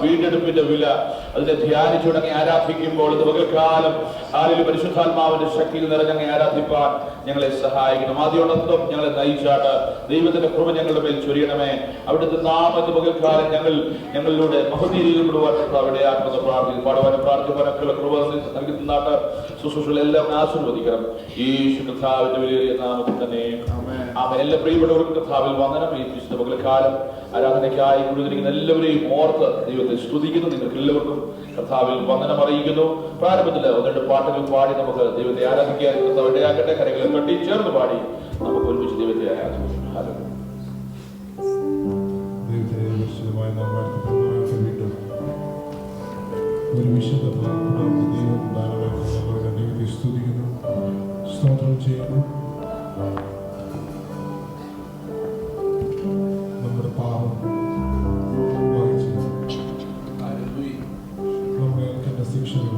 വീണ്ടെടുപ്പിന്റെ വില അതിനെ ധ്യാനിച്ചു തുടങ്ങി ആരാധിക്കുമ്പോൾ ഇത് പകൽക്കാലം പരിശുദ്ധാത്മാവിന്റെ ശക്തിയിൽ നിറഞ്ഞങ്ങി ആരാധിപ്പാൻ ഞങ്ങളെ സഹായിക്കണം. ആദ്യോടൊപ്പം ഞങ്ങളെ നയിച്ചാട്ട് ദൈവത്തിന്റെ കൃപ ഞങ്ങളുടെ മേൽ ചൊരിയണമേ. അവിടുത്തെ നാമത്തെ പകൽക്കാലം ഞങ്ങളിലൂടെ മഹോന്നതീകരിക്കപ്പെടുവാൻ അവിടെ ആത്മത പ്രാർത്ഥിക്കും. പാടുവാനും പ്രാർത്ഥിക്കുവാനൊക്കെയുള്ള കൃപ നൽകുന്നാട്ട് ശുശ്രൂഷകളെല്ലാം ആശീർവദിക്കണം. യേശു കർത്താവിന്റെ വലിയ നാമത്തിൽ തന്നെ ആമേൻ. എല്ലാ പ്രിയപ്പെട്ടവർക്കും കർത്താവിൽ വന്ദനം. ഈ വിശുദ്ധ പകൽക്കാലം ആരാധനയ്ക്കായി കൊണ്ടുവന്നിരിക്കുന്ന എല്ലാവരെയും ഓർത്ത് ദൈവത്തെ സ്തുതിക്കുന്നു. നിങ്ങൾക്ക് എല്ലാവർക്കും കർത്താവിൽ വന്ദനം അറിയിക്കുന്നു. പ്രാരംഭത്തിൽ ഒന്നിട്ട് പാട്ടുകൾ പാടി നമുക്ക് ദൈവത്തെ ആരാധിക്കാൻ ഇടയാക്കട്ടെ. കരകളെ കെട്ടി ചേർന്ന് പാടി നമുക്ക് ഒരുമിച്ച് ദൈവത്തെ ആരാധിക്കും. ഒരു വിശുദ്ധ ദൈവത്തെ സ്തുതിക്കുന്നു, സ്തോത്രം ചെയ്യുന്നു. നമ്മുടെ പാപം വഹിച്ചു നമ്മുടെ ഏൽക്കേണ്ട ശിക്ഷകൾ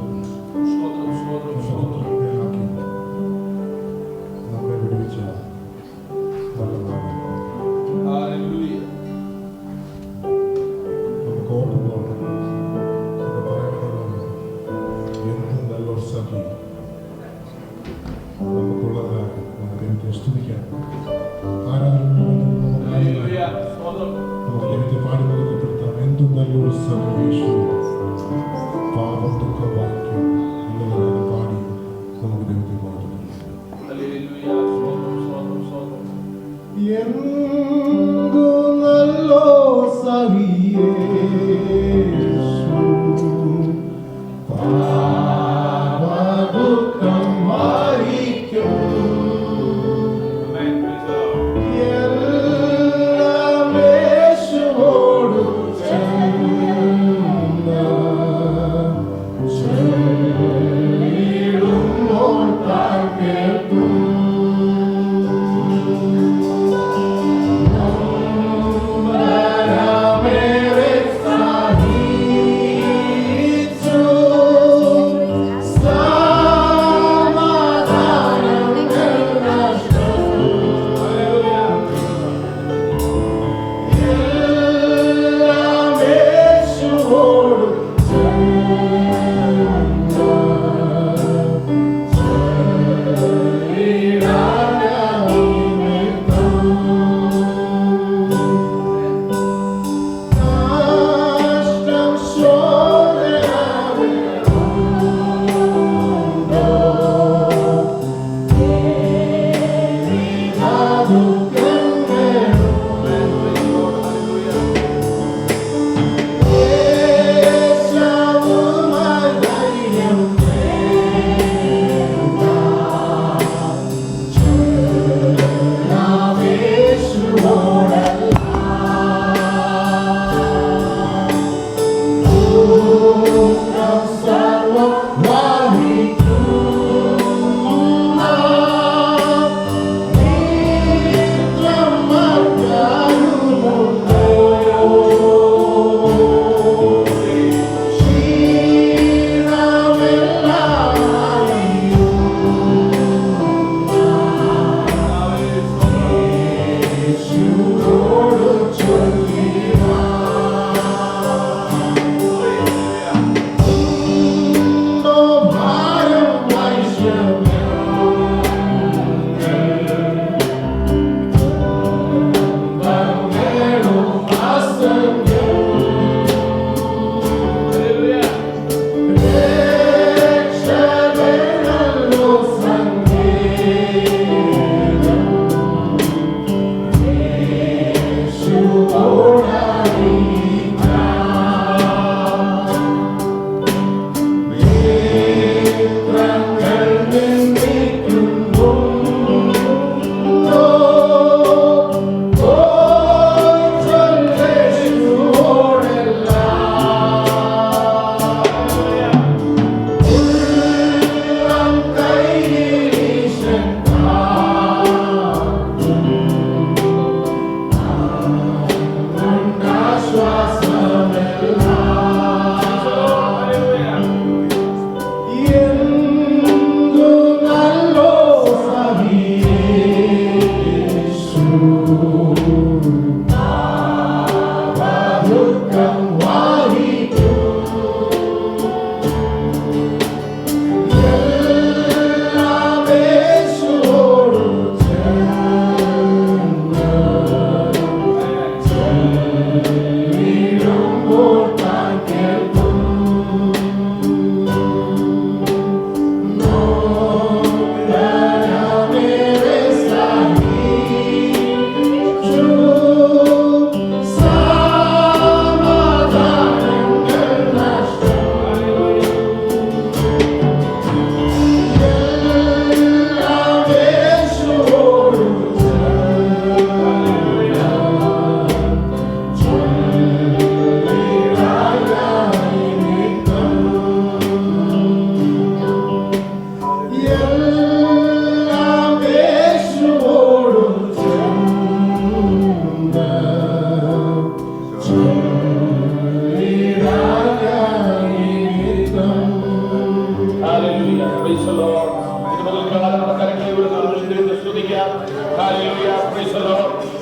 നമ്മളെ വിടുവിച്ച നമുക്ക് ഓർക്കുമ്പോൾ നമുക്കുള്ളതായി നമുക്ക് ദൈവത്തെ സ്തുതിക്കാം. നമുക്ക് ദൈവത്തെ പാടി മുഖപ്പെടുത്താം. എന്തും നല്ലൊരു സന്ദേശം പാപം ദുഃഖം വായിക്കും എന്നുള്ളതാണ് പാടി നമുക്ക് ദൈവത്തെ പാടുന്നു. എന്തു നല്ലോ സഹിയേ Mere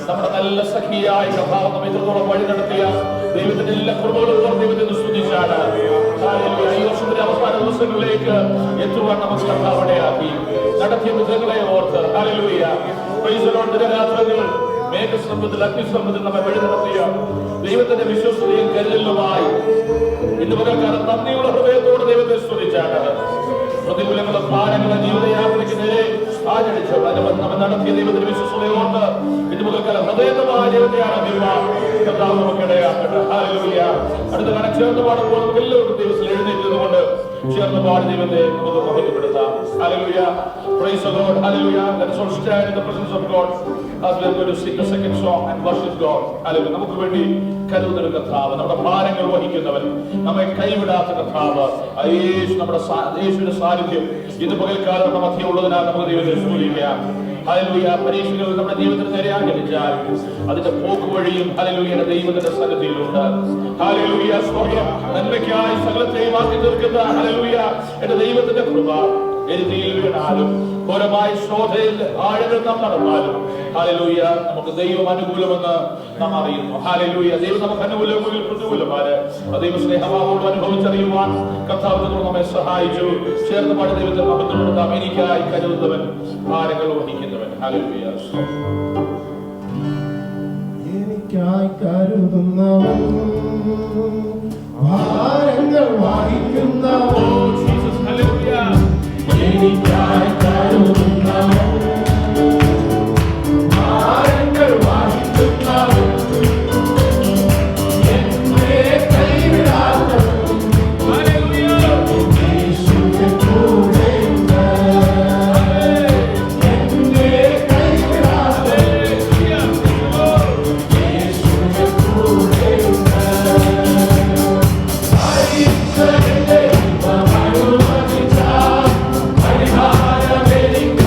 നമ്മുടെ നല്ല സഖിയായ കർത്താവ് നമ്മെ ഇത്രത്തോളം വഴി നടത്തിയ ദൈവത്തിന്റെ എല്ലാ കൃപകളും ദൈവത്തെ സ്തുതിച്ചാണ്. ഈ വർഷത്തിന്റെ അവസാന ദിവസങ്ങളിലേക്ക് എത്തുവാൻ നമുക്ക് കർത്താവ് ഇടയാക്കി. നടത്തിയ വിധങ്ങളെ ഓർത്ത് ഹല്ലേലൂയ. Praise the Lord. ദിനരാത്രങ്ങൾ മേഘസ്തംഭത്തിൽ അഗ്നിസ്തംഭത്തിൽ നമ്മെ വഴി നടത്തിയ ദൈവത്തിന്റെ വിശ്വസ്തയും കരുതലുമായി ഇന്ന് പകൽക്കാലം നന്ദിയുള്ള ഹൃദയത്തോട് ദൈവത്തെ സ്തുതിച്ചാണ്. പ്രതികൂലങ്ങളും ഭാരങ്ങളും ജീവിതയാത്രയ്ക്ക് നേരെ ആചരിച്ചു നമ്മെ നടത്തിയ ദൈവത്തിന്റെ വിശ്വസ്തയോട് ഇന്ന് പകൽക്കാലം ഹൃദയമായ ദൈവത്തെ ആരാധിക്കുവാൻ കർത്താവ് നമുക്കിടയാക്കട്ടെ. ഹല്ലേലൂയ. അടുത്ത കാലം ചേർന്ന് പാടുമ്പോൾ നമുക്ക് എല്ലാവർക്കും ദിവസം എഴുന്നേറ്റതുകൊണ്ട് ചേർന്ന് പാടി ദൈവത്തെ നമുക്ക് മഹത്വപ്പെടുത്താം. Hallelujah. Praise the Lord. Hallelujah. Let us all stand in the presence of God as we are going to sing the second song and worship God. Hallelujah. നമുക്ക് വേണ്ടി കരുതുന്ന കർത്താവ്, നമ്മുടെ ഭാരങ്ങൾ വഹിക്കുന്നവൻ, നമ്മെ കൈവിടാത്ത കർത്താവ്, നമ്മുടെ യേശുവിന്റെ സാന്നിധ്യം ഇന്ന് പകൽക്കാലം നമ്മുടെ മധ്യമുള്ളതിനാൽ നമുക്ക് ദൈവത്തെ സ്തുതിക്കാം. ഹല്ലേലൂയ. പരീക്ഷകൾ നമ്മുടെ ജീവിതത്തിൽ നേരെ ആചരിച്ചാൽ അതിന്റെ പോക്ക് വഴിയും ഹല്ലേലൂയ ദൈവത്തിന്റെ സന്നിധിയിലുണ്ട്. ഹല്ലേലൂയ. സ്തോത്രം. നന്മയ്ക്കായി സകലത്തെയും ആക്കി തീർക്കുന്ന ഹല്ലേലൂയ എന്റെ ദൈവത്തിന്റെ കൃപ എരുതിയിൽ വീണാലും ഘോരമായ ശോധയിൽ ആഴങ്ങൾ നാം നടന്നാലും ഹല്ലേലൂയ നമുക്ക് ദൈവം അനുകൂലമെന്ന് നാം അറിയുന്നു. ഹല്ലേലൂയ. ദൈവം നമുക്ക് അനുകൂലമെങ്കിൽ പ്രതികൂലമാണ് ദൈവ സ്നേഹമാവോട് അനുഭവിച്ചറിയുവാൻ കർത്താവ് നമ്മെ സഹായിച്ചു. ചേർന്ന് പാടി ദൈവത്തെ മഹത്വപ്പെടുത്താം. എനിക്കായി കരുതുന്നവൻ, ഭാരങ്ങൾ വഹിക്കുന്നവൻ. ഹല്ലേലൂയ. എനിക്കായി കരുതുന്നവൻ, ഭാരങ്ങൾ വഹിക്കുന്നവൻ, എനിക്കായി കരുതുന്നവൻ, ഭാരങ്ങൾ വഹിക്കുന്നവൻ, എന്നെ കൈവിടാത്തവൻ, യേശുവിന്റെ കൂടെയുണ്ട്. എന്നെ കൈവിടാത്തവൻ, യേശുവിന്റെ കൂടെയുണ്ട്. പരിഹാരം എനിക്ക്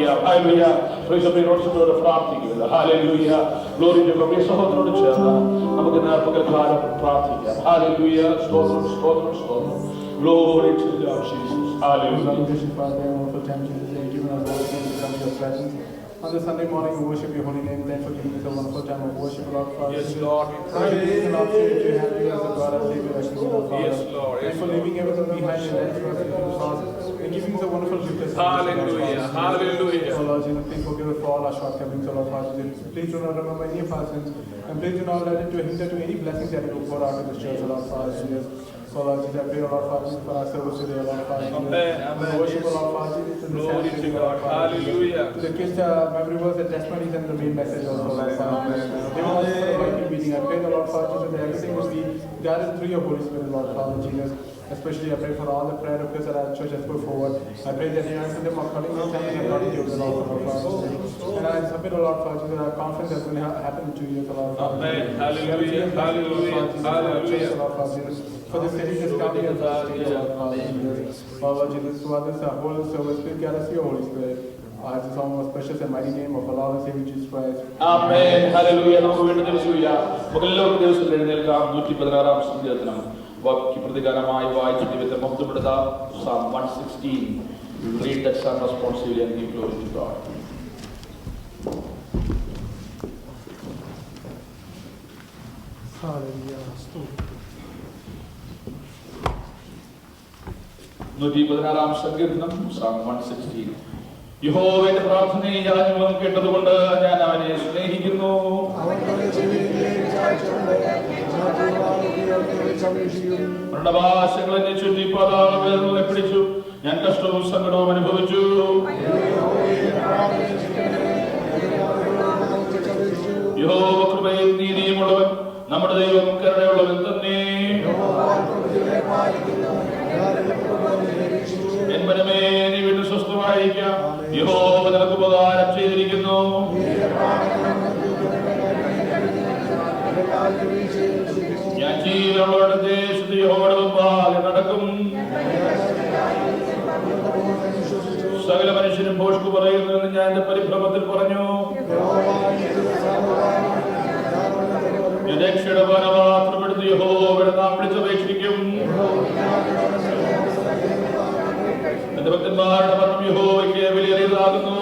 പറയാം. ഹല്ലേലൂയ. Praise the Lord. പ്രാർത്ഥിക്കുക. ഹല്ലേലൂയ. Glory to God. സഹോദരനോട് ചേർന്ന് നമുക്ക് പകൽക്കാലം പ്രാർത്ഥിക്കാം. ഹല്ലേലൂയ. സ്തോത്രം, സ്തോത്രം, സ്തോത്രം. Glory to God, Jesus. Hallelujah. On this Sunday morning, we worship your holy name. Thank you for giving us a wonderful time of worship, Lord Father. Yes, Lord. Thank you for giving us an opportunity to have you as a God and Savior, as King, Lord Father. Yes, Lord. Thank you for leaving everything behind and letting us into the Lord and giving us a wonderful gift. As Hallelujah. Hallelujah. Oh Lord Jesus, please forgive us for all our shortcomings, O Lord Father. Please do not remember any of our sins, and please do not let it to hinder to any blessings that you will pour out in this church, O Lord Father. So Lord Jesus, I pray, O Lord Father, for our service today, O Lord Father. Amen. Amen. Worship, O Lord Father. Glory to God. Hallelujah. To the kids, memory verse and testimonies and the main message also, Lord Father. They will also for the Bible meeting. I pray, the Lord Father, Jesus, that everything will be guided through your Holy Spirit, Lord Father Jesus. Especially, I pray for all the prayer requests that our church has put forward. I pray that you answer them according to the time and according to your will, Lord Father. And I submit, O Lord Father, Jesus, our conference that's going to happen in 2 years, Lord Father. Amen. Hallelujah. Hallelujah. Hallelujah. Lord Father Jesus. For the city, this county, and for the state, Lord Father Jesus. Lord Jesus, throughout this whole service, please guide us your Holy Spirit. It's the most precious and mighty name of our Lord and Savior Jesus Christ. Amen. Hallelujah. നമുക്ക് വീണ്ടും ദിവസമില്ല. നമുക്കെല്ലാവർക്കും ദിവസത്തിൽ എഴുന്നേൽക്കാം. 116 സങ്കീർത്തനം വാക്യ പ്രതികാരമായി വായിച്ച് ദൈവത്തെ മഹത്വപ്പെടുത്താം. Psalm 116. We will read that psalm responsibly and give glory to God. Hallelujah. 116 സങ്കീർത്തനം Psalm 116. യഹോവയുടെ പ്രാർത്ഥനയെ യാചനകളും കേട്ടതുകൊണ്ട് ഞാൻ അവനെ സ്നേഹിക്കുന്നു. മരണഭാഷകൾ എന്നെ ചുറ്റി പാതാളവേദനകളെ പിടിച്ചു. ഞാൻ കഷ്ടവും സങ്കടവും അനുഭവിച്ചു. യഹോവ കൃപയും നീതിയുമുള്ളവൻ, നമ്മുടെ ദൈവം കരുണയുള്ളവൻ തന്നെ. എൻ മനമേ, നീ വീണ്ടും സ്വസ്ഥമായിരിക്കാം. യഹോവ നിനക്ക് ഉപകാരം ചെയ്തിരിക്കുന്നു. ഞാൻ ജീവനുള്ളവരുടെ ദേശത്ത് യഹോവയുടെ മുമ്പാകെ നടക്കും. സകല മനുഷ്യരും ഭോഷ്കു പറയുന്നുവെന്ന് ഞാൻ എന്റെ പരിഭ്രമത്തിൽ പറഞ്ഞു. രക്ഷയുടെ പാനപാത്രമെടുത്ത് യഹോവയുടെ നാം വിളിച്ചപേക്ഷിക്കും. എന്റെ ഭക്തന്മാരുടെ മരണം യഹോവയ്ക്ക് വിലയേറിയതാകുന്നു.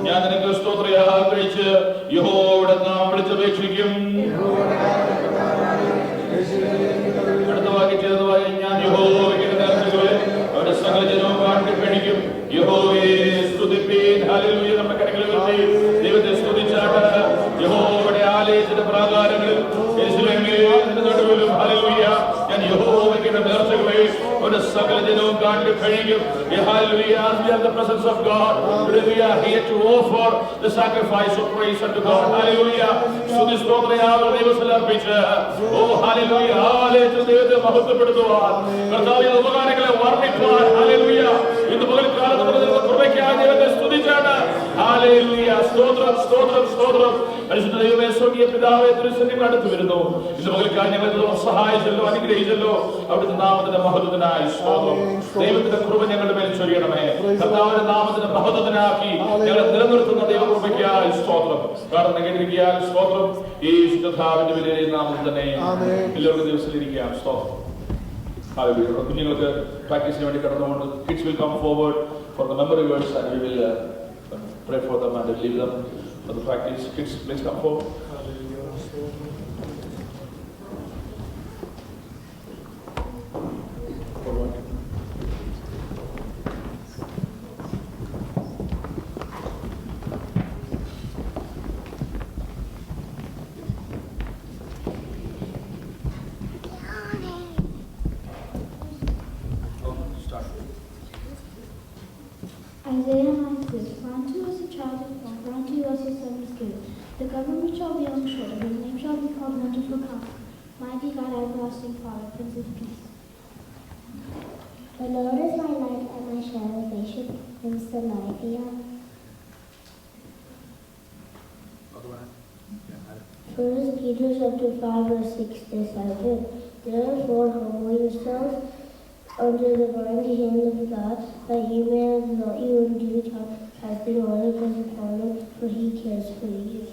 ഞാൻ നിനക്ക് സ്തോത്രയാഗം കഴിച്ച് യഹോവയുടെ നാം വിളിച്ചപേക്ഷിക്കും. അടുത്ത വാക്യം ചെയ്തതുമായി ഞാൻ യഹോവയ്ക്ക് നേർച്ചകളെ അവരുടെ സകല ജനവും കാണിക്കണിക്കും. യഹോവയെ സ്തുതിപ്പീൻ. ഹല്ലേലൂയ. നമ്മുടെ കരങ്ങളിൽ ഉയർത്തി ദൈവത്തെ സ്തുതിച്ചാട്ട് യഹോവയുടെ ആലയത്തിന്റെ പ്രാകാരങ്ങളിൽ യെരൂശലേമിന്റെ നടുവിലും ഹല്ലേലൂയ ഞാൻ യഹോവയ്ക്ക് നേർച്ചകളെ അവരുടെ സകല ജനവും കാണിക്കണിക്കും. Hallelujah. As we are in the presence of God, we are here to offer the sacrifice of praise unto God. Hallelujah. സ്തുതി സ്തോത്രയാഗം ദൈവത്തിൽ അർപ്പിച്ച് hallelujah. ആലയത്തിൽ ദൈവത്തെ മഹത്വപ്പെടുത്തുവാൻ, കർത്താവിന്റെ ഉപകാരങ്ങളെ വർണ്ണിക്കുവാൻ, hallelujah. ഇന്ന് പകൽക്കാലത്ത് നമുക്ക് കൃപയ്ക്കായി ദൈവത്തെ സ്തുതിച്ചാണ്. hallelujah. സ്തോത്രം, സ്തോത്രം, സ്തോത്രം. പരിശുദ്ധ ദൈവമേ, സ്വർഗ്ഗീയ പിതാവേ, തിരുസന്നിധിയിൽ അടുത്ത് വരുന്നു. ഇന്ന് പകൽക്കാലം ഞങ്ങളെ സഹായിച്ചല്ലോ, അനുഗ്രഹിച്ചല്ലോ. അവിടുത്തെ നാമത്തിന്റെ മഹത്വത്തിനായി സ്തോത്രം. ദൈവത്തിന്റെ കൃപ ഞങ്ങളുടെ മേൽ ചൊരിയണമേ. കർത്താവിന്റെ നാമത്തിന്റെ മഹത്വത്തിനാക്കി ഞങ്ങളെ നിലനിർത്തുന്ന ദൈവകൃപയ്ക്കായി സ്തോത്രം. കാരണം കേട്ടിരിക്കാൻ സ്തോത്രം. ഈ കർത്താവിന്റെ വിലയേറിയ നാമത്തിൽ തന്നെ എല്ലാവർക്കും ദിവസത്തിലിരിക്കാം. സ്തോത്രം. കുഞ്ഞുങ്ങൾക്ക് പ്രാക്ടീസിന് വേണ്ടി കടന്നുകൊണ്ട് kids will come forward for the memory words and we will pray for them and leave them for the practice. Kids, please come forward. Isaiah 9:6. For unto us a child is born, for unto us a son is given. The government shall be on his shoulder, his name shall be called Wonderful Counselor, Mighty God, Everlasting Father, Prince of Peace. The Lord is my light and my salvation, whom shall I fear? First Peter chapter 5 verse 6 to 7. Therefore humble yourselves unto the mighty hand of God, that he may exalt you in due time, casting all your cares upon him, for he cares for you.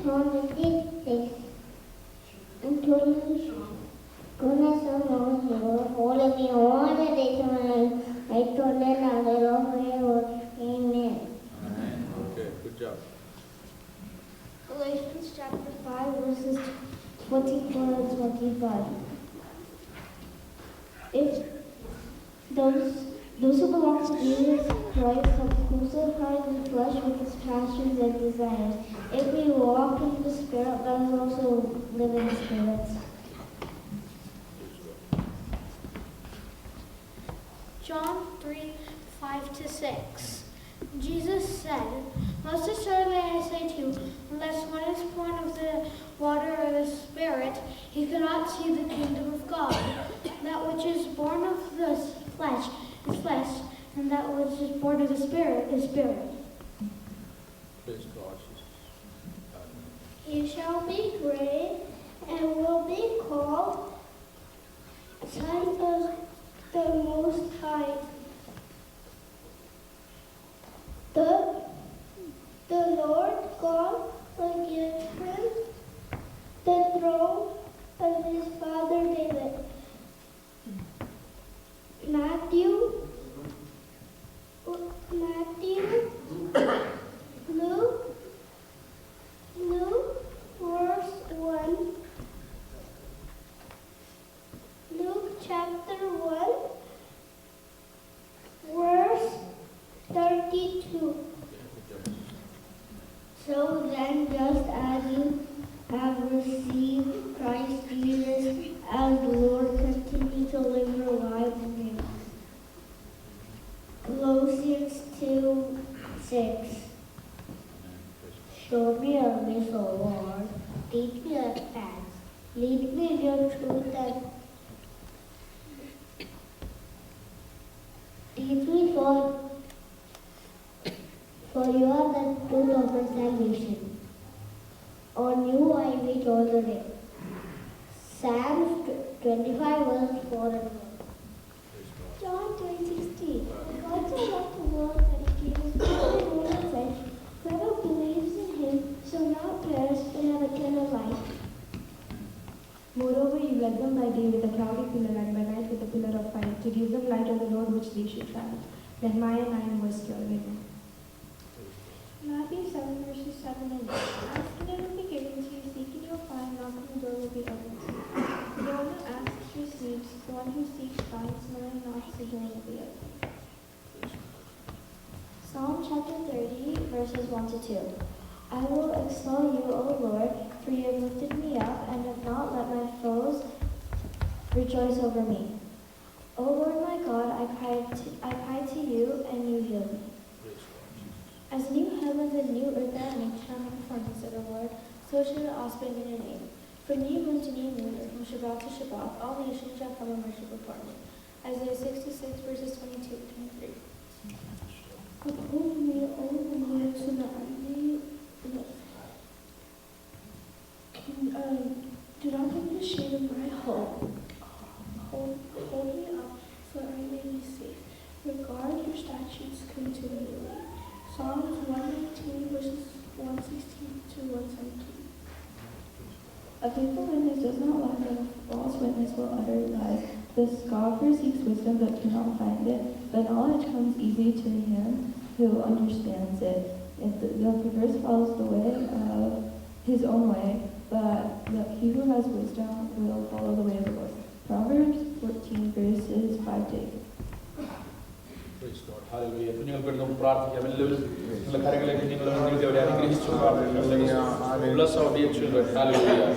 26. Goodness of Lord, hold of me all the days of my life. I told them I will obey you. Amen. Okay, good job. Galatians chapter 5, verses 24 and 25. If those who belong to Jesus Christ have crucified the flesh with its passions and desires. If we walk in the Spirit, let us also live in the Spirit. John 3:5-6. Jesus said, "Most assuredly I say to you, unless one is born of the water or the Spirit, he cannot see the kingdom of God. That which is born of the flesh is flesh, and that which is born of the Spirit is spirit." Praise God. He shall be great and will be called Son of the Most High. The Lord God will give him the throne of his father David. Matthew, Luke, verse 1. Luke chapter 1, verse 32. So then, just as you have received Christ Jesus as Lord, continue to live your life in Him. Colossians 2:6. Show me your ways, O Lord. Teach me your paths. Lead me in your truth and teach me for you are the truth of my salvation. On you I wait all the day. Psalms 25 verse 4 and 1. John 3:16. God so loved the world that He gave His only Son. Whoever believes in Him shall not perish but have eternal life. Moreover, you led them by day with a cloudy pillar and by night with a pillar of fire, to give them light on the road which they should travel. Nehemiah 9 verse 12. Amen. Matthew 7 verses 7 and 8. Ask and it will be given to you, seek and you will find, knock and the door will be opened to you. The one who asks receives, the one who seeks finds, the one who knocks the door will be opened. Psalm chapter 30 verses 1-2. I will extol you, O Lord, for you have lifted me up and have not let my foes rejoice over me. O Lord my God, I cried to you and you healed me. As new heavens and new earth are made to come before me, said the Lord, so shall your offspring in your name. From new moon to new moon, or from Shabbat to Shabbat, all nations shall come and worship before me. Isaiah 66 verses 22-23. Uphold me, O Lord, so that I may live. Do not put me to shame in my hope. Hold me up, so that I may be safe. Regard your statutes continually. Psalms 119 verses 116-117. A faithful witness does not lie, but a false witness will utter lies. The scoffer seeks wisdom but cannot find it, but knowledge comes easy to him who understands it. The perverse follows the way of his own way, but he who has wisdom will follow the way of the Lord. Proverbs 14 verses 5-8. Praise God. Hallelujah. കുഞ്ഞുങ്ങൾക്ക് വേണ്ടി നമുക്ക് പ്രാർത്ഥിക്കാം. എല്ലാവരും നിങ്ങളുടെ കരങ്ങളിലേക്ക് നിങ്ങൾ അവരെ അനുഗ്രഹിച്ചു പ്രാർത്ഥിക്കാം. Bless our dear children. Hallelujah.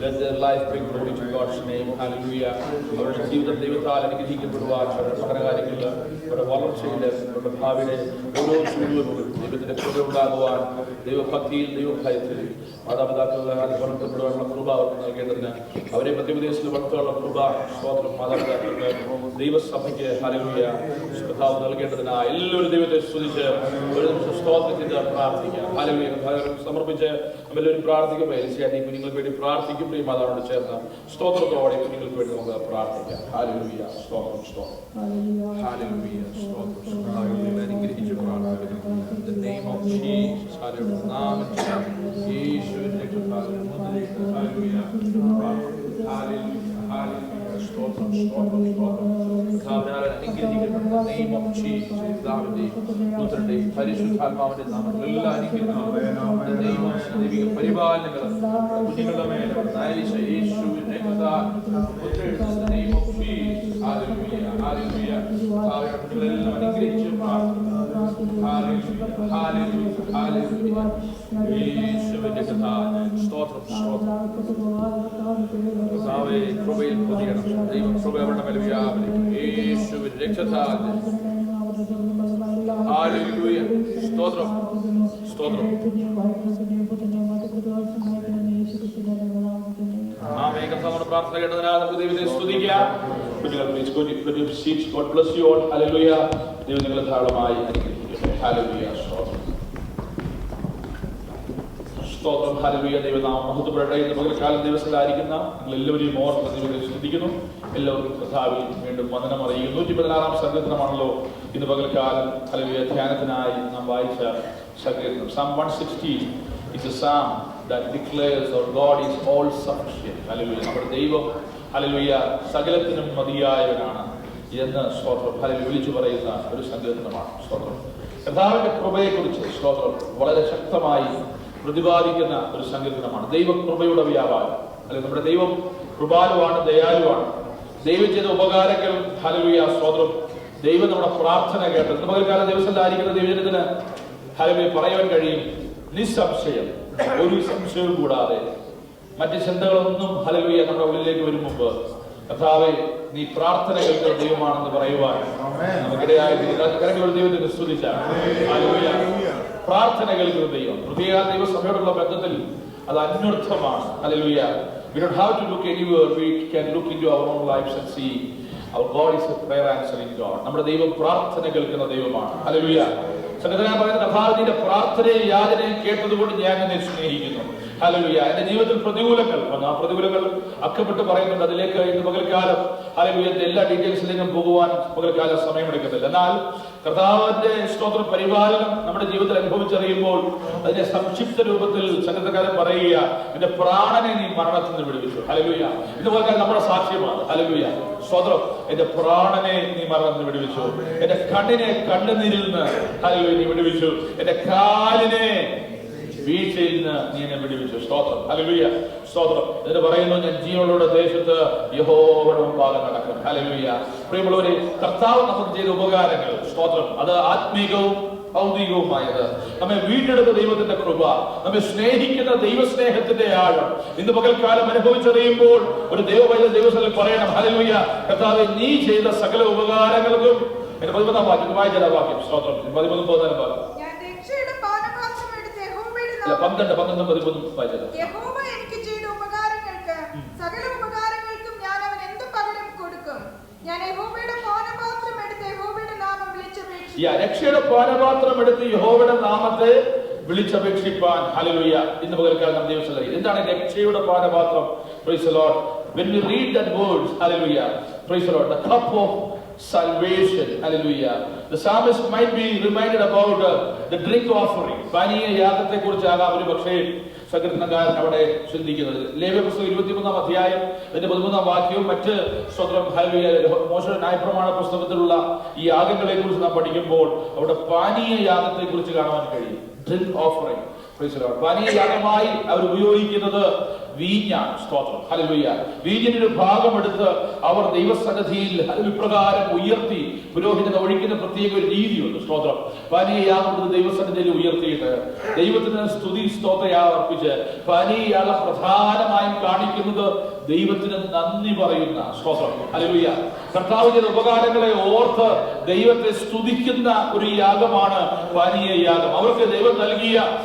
Let their life bring glory to God's name. Hallelujah. അവരുടെ ജീവിതം ദൈവത്താൽ അനുഗ്രഹിക്കപ്പെടുവാൻ അവരുടെ പഠനകാര്യങ്ങളിൽ അവരുടെ വളർച്ചയിൽ അവരുടെ ഭാവിയുടെ ഓരോ ചുവടുകളും ദൈവത്തിന്റെ കൃപ ഉണ്ടാകുവാൻ ദൈവഭക്തിയിൽ ദൈവഭയത്തിൽ മാതാപിതാക്കളുടെ വളർത്തപ്പെടുവാനുള്ള കൃപ അവർക്ക് നൽകേണ്ടതിന് അവരെ മധ്യപ്രദേശിൽ വളർത്താനുള്ള കൃപ സ്തോത്രം മാതാപിതാക്കൾക്ക് ദൈവസഭയ്ക്ക് ഹല്ലേലൂയ കർത്താവ് നൽകേണ്ടതിനായി എല്ലാവരും ദൈവത്തെ സ്തുതിച്ച് ഒരു നിമിഷം സ്തോത്രം ചെയ്ത് പ്രാർത്ഥിക്കാം. ഹല്ലേലൂയ സമർപ്പിച്ച് നമ്മളെല്ലാവരും പ്രാർത്ഥിക്കുമ്പോൾ എൽസിയാറ്റി കുഞ്ഞുങ്ങൾക്ക് വേണ്ടി പ്രാർത്ഥിക്കും. പ്രിയ മാതാവിനോട് ചേർന്ന് സ്തോത്രത്തോടെ കുഞ്ഞുങ്ങൾക്ക് വേണ്ടി നമുക്ക് പ്രാർത്ഥിക്കാം. ഹല്ലേലൂയ, സ്തോത്രം, സ്തോത്രം. ഹല്ലേലൂയ, സ്തോത്രം. അനുഗ്രഹിച്ചു പ്രാർത്ഥിക്കുന്നു. In the name of Jesus, hallelujah. നാമത്തിൽ യേശുവിന്റെ കൃപയാൽ മുദ്രയിട്ട് ഹല്ലേലൂയ. ഹല്ലേലൂയ, ഹല്ലേലൂയ, സ്തോത്രം, സ്തോത്രം, സ്തോത്രം. കർത്താവിനാൽ അനുഗ്രഹിക്കപ്പെട്ട the name of Jesus, പിതാവിന്റെ പുത്രന്റെ പരിശുദ്ധാത്മാവിന്റെ നാമത്തിൽ എല്ലാ അനുഗ്രഹങ്ങളും ദൈവിക പരിപാലനങ്ങൾ കുഞ്ഞുങ്ങളുടെ മേൽ യേശുവിന്റെ കൃപയാൽ മുദ്രയിട്ട് the name of Jesus. Hallelujah, hallelujah. കുട്ടികളെല്ലാം അനുഗ്രഹിച്ച് പ്രാർത്ഥിക്കുന്നു. ഹല്ലേലൂയ, ഹല്ലേലൂയ, ഹല്ലേലൂയ. യേശുവിന്റെ കൃപയാൽ സ്തോത്രം, സ്തോത്രം. കർത്താവേ, കൃപയിൽ പൊതിയണം. ദൈവ കൃപ അവരുടെ മേൽ വ്യാപരിക്കും. യേശുവിന്റെ രക്തത്താൽ. ഹല്ലേലൂയ, സ്തോത്രം, സ്തോത്രം. ആമേൻ. കർത്താവിന്റെ പ്രാർത്ഥന കേട്ടതിനാൽ നമുക്ക് ദൈവത്തെ സ്തുതിക്കാം. കുട്ടികൾ please go to your seats. God bless you all. Hallelujah. ദൈവം നിങ്ങളെ ധാരാളമായി അനുഗ്രഹിക്കട്ടെ. ഹല്ലേലൂയ, സ്തോത്രം, സ്തോത്രം. ഹല്ലേലൂയ. ദൈവനാമം മഹത്വപ്പെടട്ടെ. ഇന്ന് പകൽക്കാലം ദിവസത്തിലായിരിക്കുന്ന നിങ്ങൾ എല്ലാവരെയും ഓർത്ത് ദൈവത്തെ സ്തുതിക്കുന്നു. എല്ലാവർക്കും കർത്താവിൽ വീണ്ടും വന്ദനം അറിയിക്കുന്നു. 116-ാം സങ്കീർത്തനമാണല്ലോ ഇന്ന് പകൽക്കാലം ഹല്ലേലൂയ ധ്യാനത്തിനായി നാം വായിച്ച സങ്കീർത്തനം. Psalm 160 is a psalm that declares our God is all sufficient. Hallelujah. നമ്മുടെ ദൈവം ഹല്ലേലൂയ സകലത്തിനും മതിയായവനാണ് എന്ന് സ്തോത്രം ഹല്ലേലൂയ വിളിച്ചു പറയുന്ന ഒരു സങ്കീർത്തനമാണ്. സ്തോത്രം. കർത്താവിന്റെ കൃപയെക്കുറിച്ച് സ്തോത്രം വളരെ ശക്തമായി പ്രതിപാദിക്കുന്ന ഒരു സങ്കീർത്തനമാണ്. ദൈവകൃപയുടെ വ്യാപാരം. അല്ലെങ്കിൽ നമ്മുടെ ദൈവം കൃപാലുവാണ്, ദയാലുവാണ്. ദൈവം ചെയ്ത ഉപകാരങ്ങൾ ഹല്ലേലൂയ സ്തോത്രം. ദൈവം നമ്മുടെ പ്രാർത്ഥന കേട്ടത് ഇന്ന് പകൽക്കാലം ദിവസത്തിലായിരിക്കുന്ന ദൈവജനത്തിന് ഹല്ലേലൂയ പറയാൻ കഴിയും നിസ്സംശയം, ഒരു സംശയവും കൂടാതെ മറ്റ് ചിന്തകളൊന്നും ഹല്ലേലൂയ നമ്മുടെ ഉള്ളിലേക്ക് വരും മുമ്പ് കർത്താവേ നീ പ്രാർത്ഥന കേൾക്കുന്ന ദൈവമാണെന്ന് പറയുവാൻ നമുക്കിടയായി ദൈവത്തെ സ്തുതിച്ചാണ്. ഹല്ലേലൂയ. പ്രാർത്ഥന കേൾക്കുന്ന ദൈവം പ്രത്യേക ദൈവസഭയോടുള്ള ബന്ധത്തിൽ അത് അന്വർത്ഥമാണ്. Hallelujah. We don't have to look anywhere. We can look into our own lives and see our God is a prayer answering God. നമ്മുടെ ദൈവം പ്രാർത്ഥന കേൾക്കുന്ന ദൈവമാണ്. ഹല്ലേലൂയ. സങ്കീർത്തനക്കാരൻ പറയുന്ന കർത്താവിന്റെ പ്രാർത്ഥനയും യാചനയും കേട്ടതുകൊണ്ട് ഞാൻ നിന്നെ സ്നേഹിക്കുന്നു. ഹല്ലേലൂയ. എന്റെ ജീവിതത്തിൽ പ്രതികൂലങ്ങൾ വന്നു. ആ പ്രതികൂലങ്ങൾ അക്കപ്പെട്ട് പറയുന്നുണ്ട്. അതിലേക്ക് ഇന്ന് പകൽക്കാലം ഹല്ലേലൂയ എല്ലാ ഡീറ്റെയിൽസിലേക്കും പോകുവാൻ പകൽക്കാലം സമയമെടുക്കുന്നില്ല. എന്നാൽ കർത്താവിന്റെ സ്തോത്ര പരിപാലനം നമ്മുടെ ജീവിതത്തിൽ അനുഭവിച്ചറിയുമ്പോൾ അതിന്റെ സംക്ഷിപ്ത രൂപത്തിൽ സങ്കീർത്തനക്കാരൻ പറയുക, എന്റെ പ്രാണനെ നീ മരണത്തിൽ നിന്ന് വിടുവിച്ചു. ഹല്ലേലൂയ. ഇതുപോലെ നമ്മുടെ സാക്ഷ്യമാണ്. ഹല്ലേലൂയ. സ്തോത്രം. എന്റെ പ്രാണനെ നീ മരണത്തിൽ നിന്ന് വിടുവിച്ചു. എന്റെ കണ്ണിനെ കണ്ണുനീരിൽ നിന്ന് ഹല്ലേലൂയ നീ വിടുവിച്ചു. എന്റെ കാലിനെ വീഴ്ചയിൽ നിന്ന് നീ എന്നെ വിടുവിച്ചു. സ്തോത്രം. ഹല്ലേലൂയ. സ്തോത്രം. എന്നിട്ട് പറയുന്നു ഞാൻ ജീവനുള്ള ദേശത്ത് യഹോവയുടെ മുമ്പാകെ നടക്കും. ഹല്ലേലൂയ. പ്രിയമുള്ളവരെ, കർത്താവ് നമുക്ക് ചെയ്ത ഉപകാരങ്ങൾ സ്തോത്രം അത് ആത്മീകവും ഭൗതികവുമായത് നമ്മെ വീണ്ടെടുത്ത ദൈവത്തിന്റെ കൃപ, നമ്മെ സ്നേഹിക്കുന്ന ദൈവസ്നേഹത്തിന്റെ ആഴം ഇന്ന് പകൽക്കാലം അനുഭവിച്ചറിയുമ്പോൾ ഒരു ദൈവസ്ഥലിൽ പറയണം ഹല്ലേലൂയ കർത്താവേ നീ ചെയ്ത സകല ഉപകാരങ്ങൾക്കും. എന്റെ 11-ാം വാക്യം വായിച്ച വാക്യം സ്തോത്രം 13 12 വായിച്ചത്. യഹോവ എനിക്ക് ചെയ്ത ഉപകാരങ്ങൾക്ക് സകല ഉപകാരങ്ങൾക്കും ഞാൻ അവൻ എന്ത് പകരം കൊടുക്കും? ഞാൻ യഹോവയുടെ പാനപാത്രം എടുത്ത് യഹോവയുടെ നാമം വിളിച്ചപേക്ഷിക്കും. രക്ഷയുടെ പാനപാത്രം എടുത്ത് യഹോവയുടെ നാമത്തെ വിളിച്ചപേക്ഷിപ്പാൻ. ഹല്ലേലൂയ. ഇന്ന് പകൽക്കാലം നാം ദൈവസഭയിൽ എന്താണ് രക്ഷയുടെ പാനപാത്രം? Praise the Lord. When we read that words, hallelujah, praise the Lord, the cup of salvation, hallelujah. The psalmist might be reminded about the drink offering. പാനീയ യാഗത്തെ കുറിച്ചാകാം ഒരു പക്ഷേ സങ്കീർത്തനക്കാരൻ അവിടെ ചിന്തിക്കുന്നത്. ലേവ്യപുസ്തകം 23-ാം അധ്യായം അതിന്റെ 13-ാം വാക്യവും മറ്റ് സ്വത്രം ഹല്ലേലൂയ മോശയുടെ ന്യായപ്രമാണ പുസ്തകത്തിലുള്ള ഈ യാഗങ്ങളെ കുറിച്ച് നാം പഠിക്കുമ്പോൾ അവിടെ പാനീയ യാഗത്തെ കുറിച്ച് കാണുവാൻ കഴിയും. Drink offering. പാനീയ യാഗമായി അവർ ഉപയോഗിക്കുന്നത് വീഞ്ഞാണ്. സ്തോത്രം. ഹല്ലേലൂയ. വീഞ്ഞിന്റെ ഒരു ഭാഗം എടുത്ത് അവർ ദൈവസന്നിധിയിൽ ഇപ്രകാരം ഉയർത്തി പുരോഹിതൻ ഒഴിക്കുന്ന പ്രത്യേക ഒരു രീതിയുണ്ട്. സ്തോത്രം. പാനീയ യാഗം ദൈവസന്നിധിയിൽ ഉയർത്തിയിട്ട് ദൈവത്തിന് സ്തുതി സ്തോത്രയാഗം അർപ്പിച്ച് പാനീയ യാഗം പ്രധാനമായും കാണിക്കുന്നത് ദൈവത്തിന് നന്ദി പറയുന്ന സ്തോത്രം. ഹല്ലേലൂയ. കർത്താവ് ചെയ്ത ഉപകാരങ്ങളെ ഓർത്ത് ദൈവത്തെ സ്തുതിക്കുന്ന ഒരു യാഗമാണ് പാനീയ യാഗം. അവർക്ക് ദൈവം നൽകിയ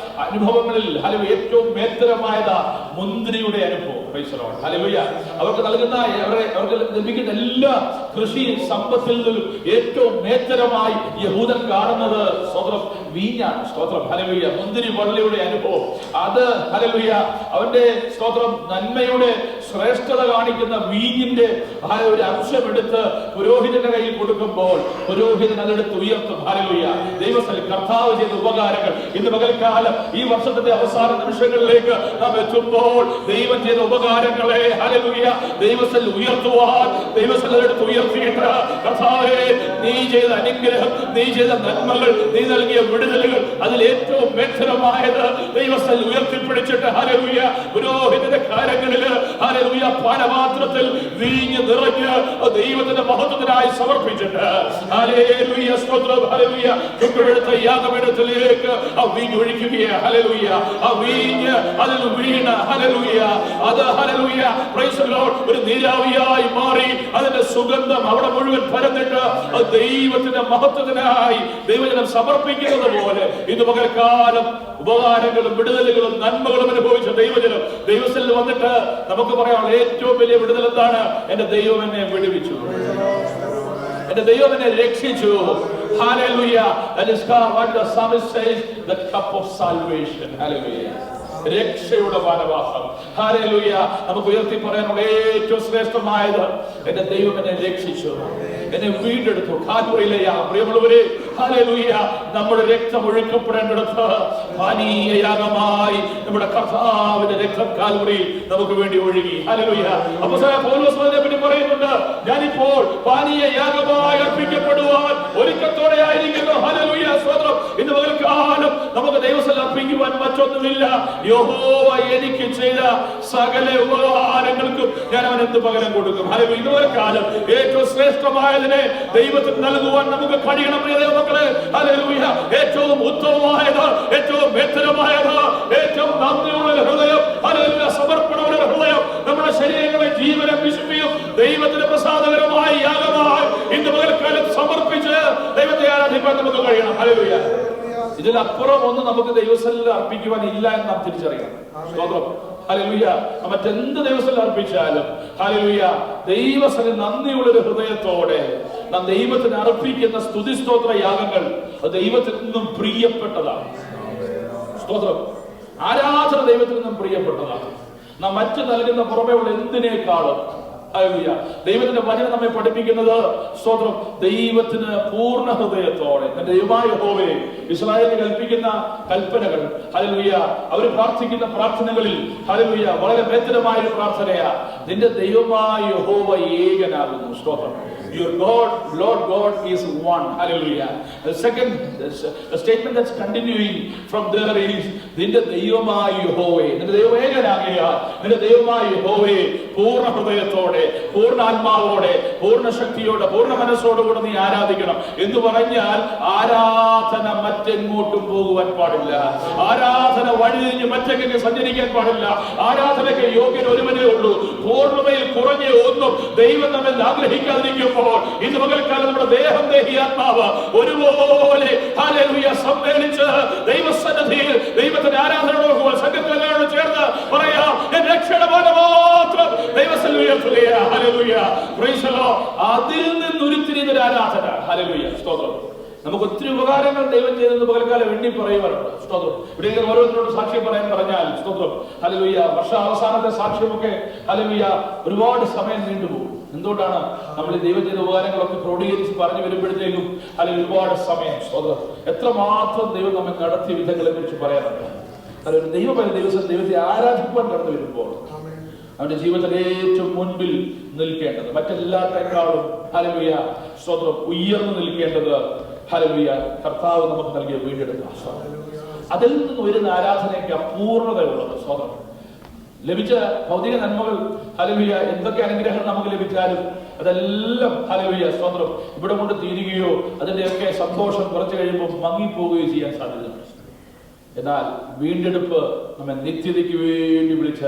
അനുഭവങ്ങളിൽ ഹല്ലേലൂയ ഏറ്റവും മേത്തരമായത് മുന്തിരിയുടെ അനുഭവം. ഹല്ലേലൂയ. അവർക്ക് നൽകുന്ന അവർക്ക് ലഭിക്കുന്ന എല്ലാ കൃഷി സമ്പത്തിൽ നിന്നും ഏറ്റവും മേത്തരമായി യഹൂദൻ കാണുന്നത് സ്വതന്ത്രം വീഞ്ഞാണ്. സ്തോത്രം. ഹല്ലേലൂയ. മുന്തിരി വള്ളിയുടെ അനുഭവം അത് ഹല്ലേലൂയ അവന്റെ സ്തോത്രം നന്മയുടെ ശ്രേഷ്ഠത കാണിക്കുന്ന വീഞ്ഞിന്റെ ഒരു അംശം എടുത്ത് പുരോഹിതന്റെ കയ്യിൽ കൊടുക്കുമ്പോൾ പുരോഹിതൻ അതെടുത്ത് ഉയർത്തും. ഹല്ലേലൂയ. ദൈവസ്ഥലിൽ കർത്താവ് ചെയ്ത ഉപകാരങ്ങൾ ഇന്ന് പകൽക്കാലം ഈ വർഷത്തിന്റെ അവസാന നിമിഷങ്ങളിലേക്ക് നാം എത്തുമ്പോൾ ദൈവം ചെയ്ത ഉപകാരങ്ങളെ ഹല്ലേലൂയ ദൈവസ്ഥലിൽ ഉയർത്തുവാൻ ദൈവസ്ഥലിൽ എടുത്ത് ഉയർത്തിയിട്ട് കർത്താവേ നീ ചെയ്ത അനുഗ്രഹം, നീ ചെയ്ത നന്മകൾ, നീ നൽകിയ വിടുതലുകൾ അതിൽ ഏറ്റവും മേഖലമായത് ദൈവസ്ഥലിൽ ഉയർത്തിപ്പിടിച്ചിട്ട് ഹല്ലേലൂയ പുരോഹിതന്റെ കാര്യങ്ങളിൽ ഹല്ലേലൂയ പാനപാത്രത്തിൽ വീഞ്ഞ് നിറഞ്ഞ് ദൈവത്തിന്റെ മഹത്വത്തിനായി സമർപ്പിച്ചിട്ട് ഹല്ലേലൂയ സ്തോത്രം ഹല്ലേലൂയ ചുട്ടുപഴുത്ത യാഗപീഠത്തിലേക്ക് ആ വീഞ്ഞ് ഒഴിക്കുകയാണ്. ഹല്ലേലൂയ ആ വീഞ്ഞ് അതിൽ വീണ് ഹല്ലേലൂയ അത് ഹല്ലേലൂയ പ്രൈസ് ദി ലോർഡ് ഒരു നീരാവിയായി മാറി അതിന്റെ സുഗന്ധം അവിടെ മുഴുവൻ പരന്നിട്ട് ദൈവത്തിന്റെ മഹത്വത്തിനായി ദൈവജനം സമർപ്പിക്കുന്നത് പോലെ ഇന്ന് പകൽക്കാലം ഉപകാരങ്ങളും വിടുതലുകളും നന്മകളും അനുഭവിച്ച ദൈവജനം ദൈവത്തിൽ വന്നിട്ട് നമുക്ക് പറയാനുള്ള ഏറ്റവും വലിയ വിടുതൽ എന്താണ്? എന്റെ ദൈവം എന്നെ വിടുവിച്ചു, എന്റെ ദൈവം എന്നെ രക്ഷിച്ചു. Hallelujah. That is what the psalmist says, the cup of salvation. Hallelujah. രക്ഷയുടെ പാനപാത്രം. ഹല്ലേലൂയ. നമുക്ക് ഉയർത്തി പറയാനുള്ള ഏറ്റവും ശ്രേഷ്ഠമായത് എന്റെ ദൈവം എന്നെ രക്ഷിച്ചു, എന്നെ വീണ്ടെടുത്തു. കാൽവറിയിലെയാ പ്രിയമുള്ളവരെ ഹല്ലേലൂയ നമ്മുടെ രക്തം ഒഴുക്കപ്പെടേണ്ടിടത്ത് പാനീയയാഗമായി നമ്മുടെ കർത്താവിന്റെ രക്തം കാൽവറിയിൽ നമുക്ക് വേണ്ടി ഒഴുകി. ഹല്ലേലൂയ. അപ്പോസ്തലനായ പൗലോസ് അതിനെ പറ്റി പറയുന്നുണ്ട്, ഞാനിപ്പോൾ പാനീയയാഗമായി അർപ്പിക്കപ്പെടുവാൻ ഒരുക്കത്തോടെ ആയിരിക്കുന്നു. ഹല്ലേലൂയ സ്തോത്രം. ഇന്ന് പകൽക്കാലം നമുക്ക് ദൈവസന്നിധിയിൽ അർപ്പിക്കുവാൻ മറ്റൊന്നുമില്ല. യഹോവ എനിക്ക് ചെയ്ത സകല ഉപകാരങ്ങൾക്കും ഞാൻ അവൻ എന്ത് പകരം കൊടുക്കും? ഹല്ലേലൂയ. ഇന്ന് പകൽക്കാലം ഏറ്റവും ശ്രേഷ്ഠമായതിനെ ദൈവത്തിന് നൽകുവാൻ നമുക്ക് കഴിയണം. മക്കളെ ഹല്ലേലൂയ. ഏറ്റവും ഉത്തമമായത്, ഏറ്റവും ബലമായത്, ഏറ്റവും നന്ദിയുള്ള ഹൃദയം, ഹല്ലേലൂയ സമർപ്പണമുള്ള ഹൃദയം, നമ്മുടെ ശരീരങ്ങളെ ജീവനെ വിശുദ്ധിയും ദൈവത്തിന് പ്രസാദകരമായ യാഗമായി ഇന്ന് പകൽക്കാലം സമർപ്പിച്ച് ദൈവത്തെ ആരാധിക്കാൻ നമുക്ക് കഴിയണം. ഹല്ലേലൂയ. ഇതിലപ്പുറം ഒന്നും നമുക്ക് ദൈവസന്നിധിയിൽ അർപ്പിക്കുവാൻ ഇല്ല എന്ന് നാം തിരിച്ചറിയണം. സ്തോത്രം. ഹല്ലേലൂയ. മറ്റെന്ത് ദൈവസന്നിധിയിൽ അർപ്പിച്ചാലും ഹല്ലേലൂയ ദൈവസന്നിധിയിൽ നന്ദിയുള്ള ഒരു ഹൃദയത്തോടെ നാം ദൈവത്തിന് അർപ്പിക്കുന്ന സ്തുതി സ്തോത്ര യാഗങ്ങൾ ദൈവത്തിൽ നിന്നും പ്രിയപ്പെട്ടതാണ്. സ്തോത്രം. ആരാധന ദൈവത്തിൽ നിന്നും പ്രിയപ്പെട്ടതാണ്. നാം മറ്റ് നൽകുന്ന പുറമേയുള്ള എന്തിനേക്കാളും ഹല്ലേലൂയ ദൈവത്തിന്റെ വചനം നമ്മെ പഠിപ്പിക്കുന്നത് സ്തോത്രം ദൈവത്തിന് പൂർണ്ണ ഹൃദയത്തോടെ തന്റെ ദൈവമായ യഹോവേ ഇസ്രായേലിന് കൽപ്പിക്കുന്ന കൽപ്പനകൾ ഹല്ലേലൂയ അവർ പ്രാർത്ഥിക്കുന്ന പ്രാർത്ഥനകളിൽ ഹല്ലേലൂയ വളരെ ബലമായ ഒരു പ്രാർത്ഥനയാ. നിന്റെ ദൈവമായ യഹോവ ഏകനാകുന്നു. സ്തോത്രം. Your God, Lord God is one. Hallelujah. The second statement that's continuing from there is നിന്റെ ദൈവമായ യഹോവേ, നിന്റെ ദൈവം ഏകനാകുകയാൽ നിന്റെ ദൈവമായ യഹോവേ പൂർണ്ണ ഹൃദയത്തോടെ, പൂർണ്ണ ആത്മാവോടെ, പൂർണ്ണ ശക്തിയോടെ, പൂർണ്ണ മനസ്സോടുകൂടെ നീ ആരാധിക്കണം എന്ന് പറഞ്ഞാൽ ആരാധന മറ്റെങ്ങോട്ടും പോകുവാൻ പാടില്ല. ആരാധന വഴിതിരിഞ്ഞ് മറ്റെങ്ങനെ സഞ്ചരിക്കാൻ പാടില്ല. ആരാധനയ്ക്ക് യോഗ്യൻ ഒരുവനേ ഉള്ളൂ. പൂർണ്ണതയിൽ കുറഞ്ഞ ഒന്നും ദൈവം നമ്മെ ആഗ്രഹിക്കാതിരിക്കുമ്പോൾ ഇന്ന് പകൽക്കാലം നമ്മുടെ ദേഹം, ദേഹി, ആത്മാവ് ഒരുപോലെ ഹല്ലേലൂയ സമ്മേളിച്ച് ദൈവസന്നിധിയിൽ ദൈവത്തിന്റെ ആരാധന സംഘത്തിലെല്ലാവരോട് ചേർന്ന് പറയാം, രക്ഷയുടെ മാത്രം ദൈവസന്നിധിയിൽ ഉയർത്തുകയാണ്. ഹല്ലേലൂയ. Praise the Lord. അതിൽ നിന്ന് ഉരുത്തിരിയുന്ന ഒരു ആരാധന. ഹല്ലേലൂയ. സ്തോത്രം. നമുക്ക് ഒത്തിരി ഉപകാരങ്ങൾ ദൈവം ചെയ്തെന്ന് പകൽക്കാലം എണ്ണി പറയുവാറുണ്ട്. സ്തോത്രം. ഇവിടെ ഓരോരുത്തരോട് സാക്ഷ്യം പറയാൻ പറഞ്ഞാൽ സ്തോത്രം ഹല്ലേലൂയ വർഷാവസാനത്തെ സാക്ഷ്യമൊക്കെ ഹല്ലേലൂയ ഒരുപാട് സമയം നീണ്ടുപോകും. എന്തുകൊണ്ടാണ്? നമ്മൾ ഈ ദൈവം ചെയ്ത ഉപകാരങ്ങളൊക്കെ ക്രോഡീകരിച്ച് പറഞ്ഞു വരുമ്പോഴത്തേക്കും അല്ലെങ്കിൽ ഒരുപാട് സമയം സ്തോത്രം എത്രമാത്രം ദൈവം നമ്മെ നടത്തിയ വിധങ്ങളെ കുറിച്ച് പറയാറുണ്ട്. അതൊരു ദൈവത്തെ ആരാധിക്കുവാൻ കടന്നു വരുമ്പോൾ അവന്റെ ജീവിതത്തിൽ ഏറ്റവും മുൻപിൽ നിൽക്കേണ്ടത് മറ്റെല്ലാത്തേക്കാളും ഹല്ലേലൂയ സ്തോത്രം ഉയർന്നു നിൽക്കേണ്ടത് ഹല്ലേലൂയ കർത്താവ് നമുക്ക് നൽകിയ വീണ്ടെടുത്ത അതിൽ നിന്ന് വരുന്ന ആരാധനയ്ക്ക് അപൂർണതയുള്ളത്. സ്തോത്രം. ലഭിച്ച ഭൗതിക നന്മകൾ ഹല്ലേലൂയ എന്തൊക്കെ അനുഗ്രഹങ്ങൾ നമുക്ക് ലഭിച്ചാലും അതെല്ലാം ഹല്ലേലൂയ സ്തോത്രം ഇവിടെ കൊണ്ട് തീരുകയോ അതിന്റെയൊക്കെ സന്തോഷം കുറച്ചു കഴിയുമ്പോൾ മങ്ങിപ്പോവുകയോ ചെയ്യാൻ സാധ്യതയുണ്ട്. എന്നാൽ വീണ്ടെടുപ്പ് നമ്മെ നിത്യതയ്ക്ക് വേണ്ടി വിളിച്ച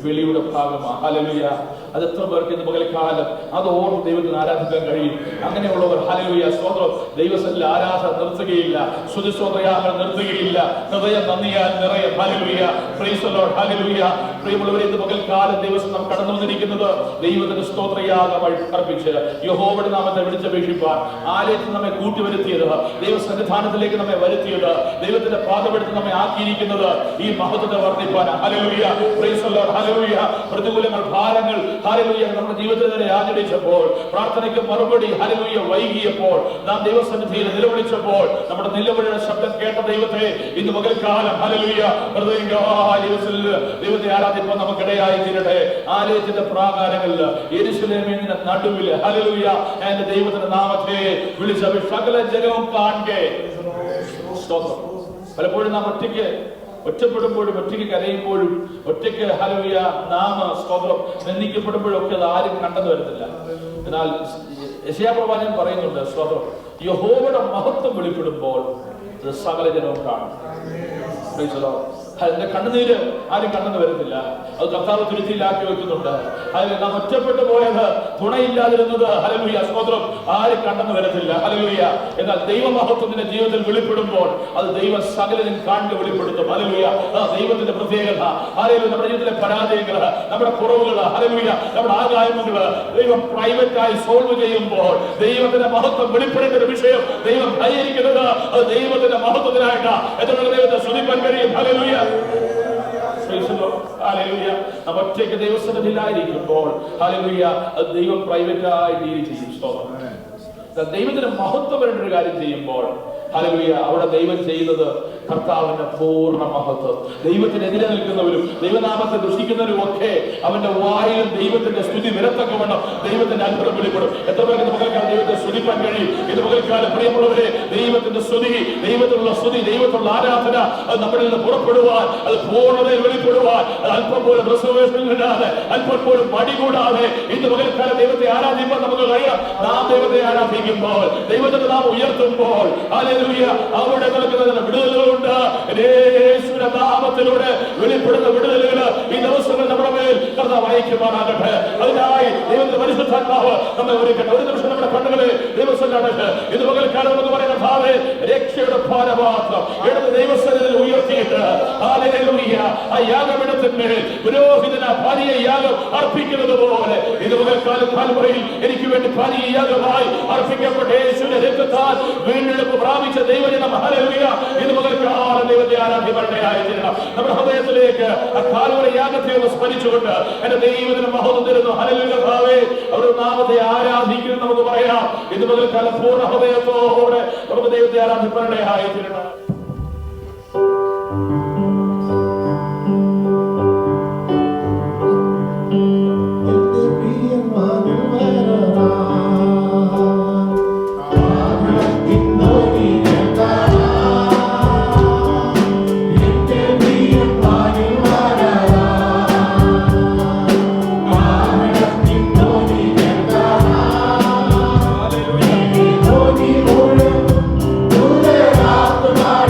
വെളിയുടെ ഭാഗമാണ്. ഹല്ലേലൂയ. അത് എത്ര പേർക്ക് ഇന്ന് പകൽക്കാലം അത് ഓർത്ത് ദൈവത്തിന് ആരാധിക്കാൻ കഴിയും? അങ്ങനെയുള്ളവർ ഹല്ലേലൂയ സ്തോത്രം ദൈവസന്നിധിയിൽ ആരാധന നിർത്തുകയില്ല, സ്തുതിസ്തോത്രയാഗങ്ങൾ നിർത്തുകയില്ല, ഹൃദയം നന്ദിയാൽ നിറയും. Hallelujah. Praise the Lord. Hallelujah. പ്രിയമുള്ളവരെ, ഇന്ന് പകൽക്കാലം ദൈവം നാം കടന്നു വന്നിരിക്കുന്നത് ദൈവത്തിന്റെ സ്തോത്രയാഗം അർപ്പിച്ച് യഹോവയുടെ നാമത്തെ വിളിച്ചപേക്ഷിപ്പാൻ, ആലയത്തിൽ നമ്മെ കൂട്ടിവരുത്തിയത്, ദൈവസന്നിധാനത്തിലേക്ക് നമ്മെ വരുത്തിയത്, ദൈവത്തിന്റെ പാദമെടുത്ത് നമ്മെ ആക്കിയിരിക്കുന്നത് ഈ മഹത്വത്തെ വർദ്ധിപ്പാൻ. Hallelujah. Praise the Lord. Hallelujah. പ്രതികൂലങ്ങൾ, ഭാരങ്ങൾ ഹല്ലേലൂയ നമ്മുടെ ജീവിതത്തിൽ തന്നെ ആചരിച്ചപ്പോൾ, പ്രാർത്ഥനയ്ക്ക് മറുപടി ഹല്ലേലൂയ വൈകിയപ്പോൾ, നാം ദൈവസന്നിധിയിൽ നിലവിളിച്ചപ്പോൾ, നമ്മുടെ നിലവിളിയുടെ ശബ്ദം കേട്ട ദൈവത്തെ ഇന്ന് പകൽക്കാലം ഹല്ലേലൂയ ദൈവത്തെ ആരാധിക്കാൻ നമുക്കിടയായി തീരട്ടെ. ആലയത്തിന്റെ പ്രാകാരങ്ങളിൽ യെരൂശലേമിന്റെ നടുവിൽ ഹല്ലേലൂയ എന്റെ ദൈവത്തിന്റെ നാമത്തെ വിളിച്ച സകല ജനവും കാണുകെ. പലപ്പോഴും നാം ഒറ്റപ്പെടുമ്പോഴും ഒറ്റയ്ക്ക് കരയുമ്പോഴും ഒറ്റയ്ക്ക് ഹല്ലേലൂയ നാമ സ്തോത്രം നിന്ദിക്കപ്പെടുമ്പോഴും ഒക്കെ അത് ആരും കണ്ടെന്ന് വരുന്നില്ല. എന്നാൽ യെശയ്യാ പ്രവാചകൻ പറയുന്നുണ്ട് സ്തോത്രം യഹോവയുടെ മഹത്വം വെളിപ്പെടുമ്പോൾ സകല ജനവും കാണും. അതിന്റെ കണ്ണുനീര് ആരും കണ്ടെന്ന് വരുന്നില്ല. അത് കർത്താവ് തിരുത്തിയിലാക്കി വെക്കുന്നുണ്ട്. അതിൽ നാം ഒറ്റപ്പെട്ടു പോയത്, തുണയില്ലാതിരുന്നത് ഹല്ലേലൂയ സ്തോത്രം ആരും കണ്ടെന്ന് വരത്തില്ല. ഹല്ലേലൂയ. എന്നാൽ ദൈവമഹത്വത്തിന്റെ ജീവിതത്തിൽ വെളിപ്പെടുമ്പോൾ അത് ദൈവം സകലരും കാണുക വെളിപ്പെടുത്തും. ഹല്ലേലൂയ. ദൈവത്തിന്റെ പ്രത്യേകത ഹല്ലേലൂയ. നമ്മുടെ ജീവിതത്തിലെ പരാജയങ്ങള്, നമ്മുടെ കുറവുകള്, ഹല്ലേലൂയ, നമ്മുടെ ആകായ്മകള് ദൈവം പ്രൈവറ്റായി സോൾവ് ചെയ്യുമ്പോൾ ദൈവത്തിന്റെ മഹത്വം വെളിപ്പെടേണ്ട ഒരു വിഷയം ദൈവം പരിഹരിക്കുന്നത് അത് ദൈവത്തിന്റെ മഹത്വത്തിനായിട്ടാണ്. എത്ര ദൈവത്തെ സ്തുതിപ്പാൻ കഴിയും. ഹല്ലേലൂയ. ഹല്ലേലൂയ. നാം ഒറ്റയ്ക്ക് ദൈവസന്നിധിയിലായിരിക്കുമ്പോൾ ഹല്ലേലൂയ ദൈവം പ്രൈവറ്റായി ഡീൽ ചെയ്യും. സ്തോത്രം. ദൈവത്തിന് മഹത്വം വരേണ്ട ഒരു കാര്യം ചെയ്യുമ്പോൾ ഹല്ലേലൂയ അവിടെ ദൈവം ചെയ്യുന്നത് കർത്താവിന്റെ പൂർണ്ണ മഹത്വം. ദൈവത്തിനെതിരെ നിൽക്കുന്നവരും ദൈവനാമത്തെ ദുഷിക്കുന്നവരും ഒക്കെ അവന്റെ വായിൽ ദൈവത്തിന്റെ സ്തുതി വരത്തക്കവണ്ണം ദൈവത്തിന്റെ അത്ഭുതം വെളിപ്പെടും. എത്ര പേർക്ക് പകൽക്കാലം ദൈവത്തെ സ്തുതിപ്പാൻ കഴിയും? ഇത് പകൽക്കാലം പ്രിയമുള്ളവരെ ദൈവത്തിന്റെ സ്തുതി, ദൈവത്തിലുള്ള സ്തുതി, ദൈവത്തിലുള്ള ആരാധന അത് നമ്മളിൽ നിന്ന് പുറപ്പെടുവാൻ, അത് പൂർണ്ണതയിൽ വെളിപ്പെടുവാൻ, അത് അല്പം പോലും റിസർവേഷൻ ഇല്ലാതെ, അല്പം പോലും മടി കൂടാതെ ഇന്ന് പകൽക്കാലം ദൈവത്തെ ആരാധിക്കാൻ നമുക്ക് കഴിയാം. നാം ദൈവത്തെ ആരാധിക്കുമ്പോൾ, ദൈവത്തിന്റെ നാം ഉയർത്തുമ്പോൾ ഹല്ലേലൂയ അവിടെ നൽകുന്നതിന് വിടുതലുകളുണ്ട്. യേശുവിന്റെ നാമത്തിലൂടെ വെളിപ്പെടുന്ന വിടുതലുകൾ ഈ ദിവസങ്ങൾ നമ്മുടെ മേൽ കർത്താവ് അയക്കുമാറാകട്ടെ. അതിനായി ദൈവത്തിന്റെ പരിശുദ്ധാത്മാവ് നമ്മെ ഒരുക്കട്ടെ. ഒരു നിമിഷം നമ്മുടെ കണ്ണുകളെ ദൈവസന്നിധിയിലേക്ക് ഇത് പകൽക്കാലം എന്ന് പറയുന്ന ഭാവേ രക്ഷയുടെ ഭാരപാത്രം എടുത്ത് ദൈവസന്നിധിയിൽ ഉയർത്തിയിട്ട് ഹല്ലേലൂയ ആ യാഗപീഠത്തിന്മേൽ പുരോഹിതന ഭാര്യ യാഗം അർപ്പിക്കുന്നത് പോലെ ഇത് പകൽക്കാലം കാൽവറിയിൽ എനിക്ക് വേണ്ടി ഭാര്യ യാഗമായി അർപ്പിക്കപ്പെട്ട യേശുവിന്റെ രക്തത്താൽ വീണ്ടെടുപ്പ് പ്രാപിച്ച ദൈവജനം ഹല്ലേലൂയ ഇത് പകൽക്കാലം ദൈവത്തെ ആരാധിക്കാനായി തീരണം. നമ്മുടെ ഹൃദയത്തിലേക്ക് ആ കാൽവറി യാഗത്തെ ഒന്ന് സ്മരിച്ചുകൊണ്ട് എന്റെ ദൈവത്തിന് മഹത്വം തരുന്നു. ഹല്ലേലൂയ ഭാവേ അവരുടെ നാമത്തെ ആരാധിക്കുന്നു നമുക്ക് പറയാം. ഇത് പകൽക്കാലം പൂർണ്ണ ഹൃദയത്തോടെ നമുക്ക് ദൈവത്തെ ആരാധിക്കാനായി തീരണം. Hallelujah.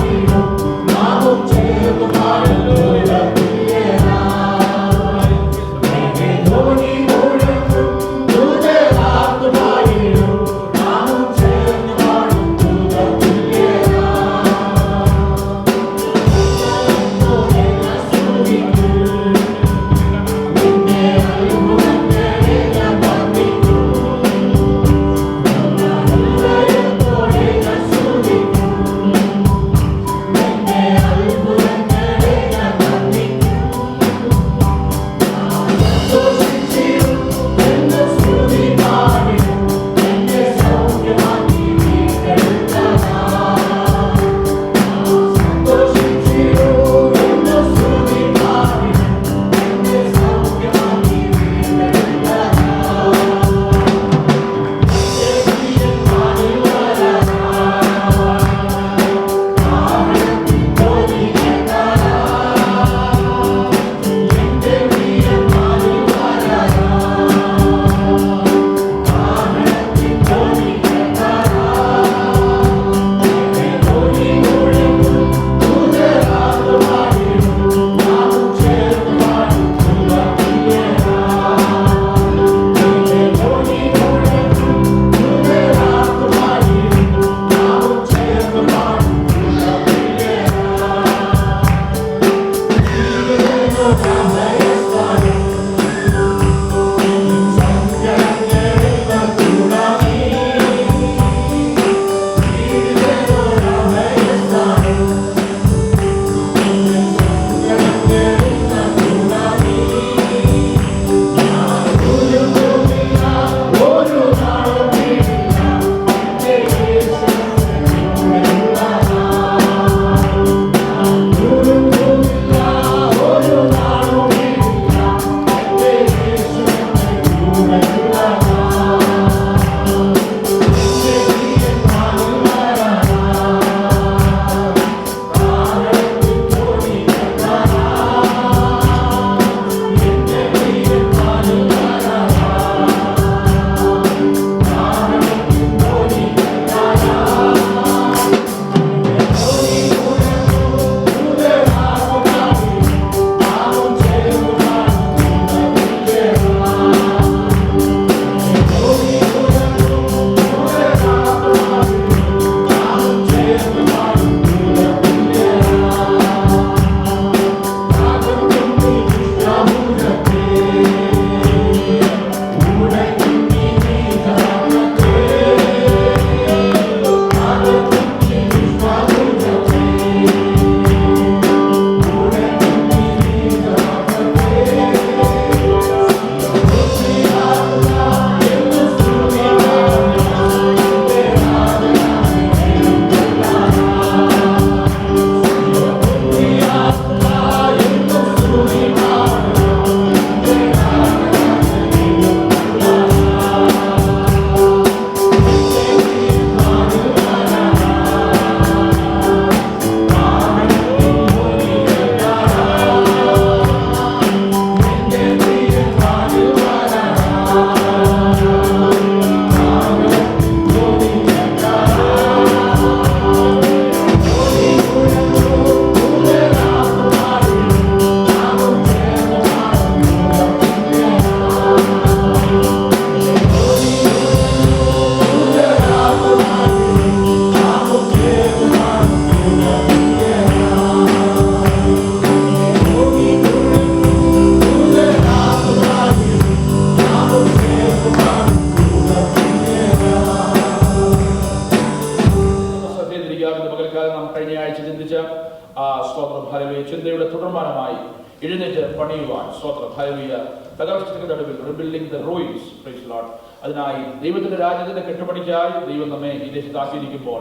ചിന്തയുടെ തുടർമാനമായി എഴുന്നേറ്റ് പണിയുവാൻ സ്തോത്രം. ഹല്ലേലൂയ. തകർച്ചയ്ക്ക് നടുവിൽ rebuilding the ruins, praise the Lord. അതിനായി ദൈവത്തിന്റെ രാജ്യത്തിന്റെ കെട്ടുപണിക്കായി ദൈവം നമ്മെ ഈ ദേശത്താക്കിയിരിക്കുമ്പോൾ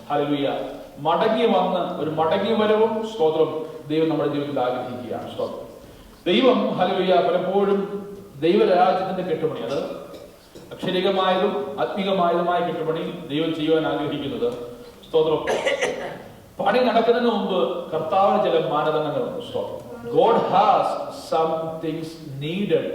ഹല്ലേലൂയ മടങ്ങി വന്ന് ഒരു മടങ്ങി വരവും സ്തോത്രം ദൈവം നമ്മുടെ ജീവിതത്തിൽ ആഗ്രഹിക്കുകയാണ്. സ്തോത്രം. ദൈവം ഹല്ലേലൂയ പലപ്പോഴും ദൈവരാജ്യത്തിന്റെ കെട്ടുപണി, അത് അക്ഷരികമായതും ആത്മീകമായതുമായ കെട്ടുപണി ദൈവം ചെയ്യുവാൻ ആഗ്രഹിക്കുന്നത് സ്തോത്രം. പണി നടക്കുന്നതിന് മുമ്പ് കർത്താവിന് ചില മാനദണ്ഡങ്ങളുണ്ട്. സ്തോത്രം. God has some things needed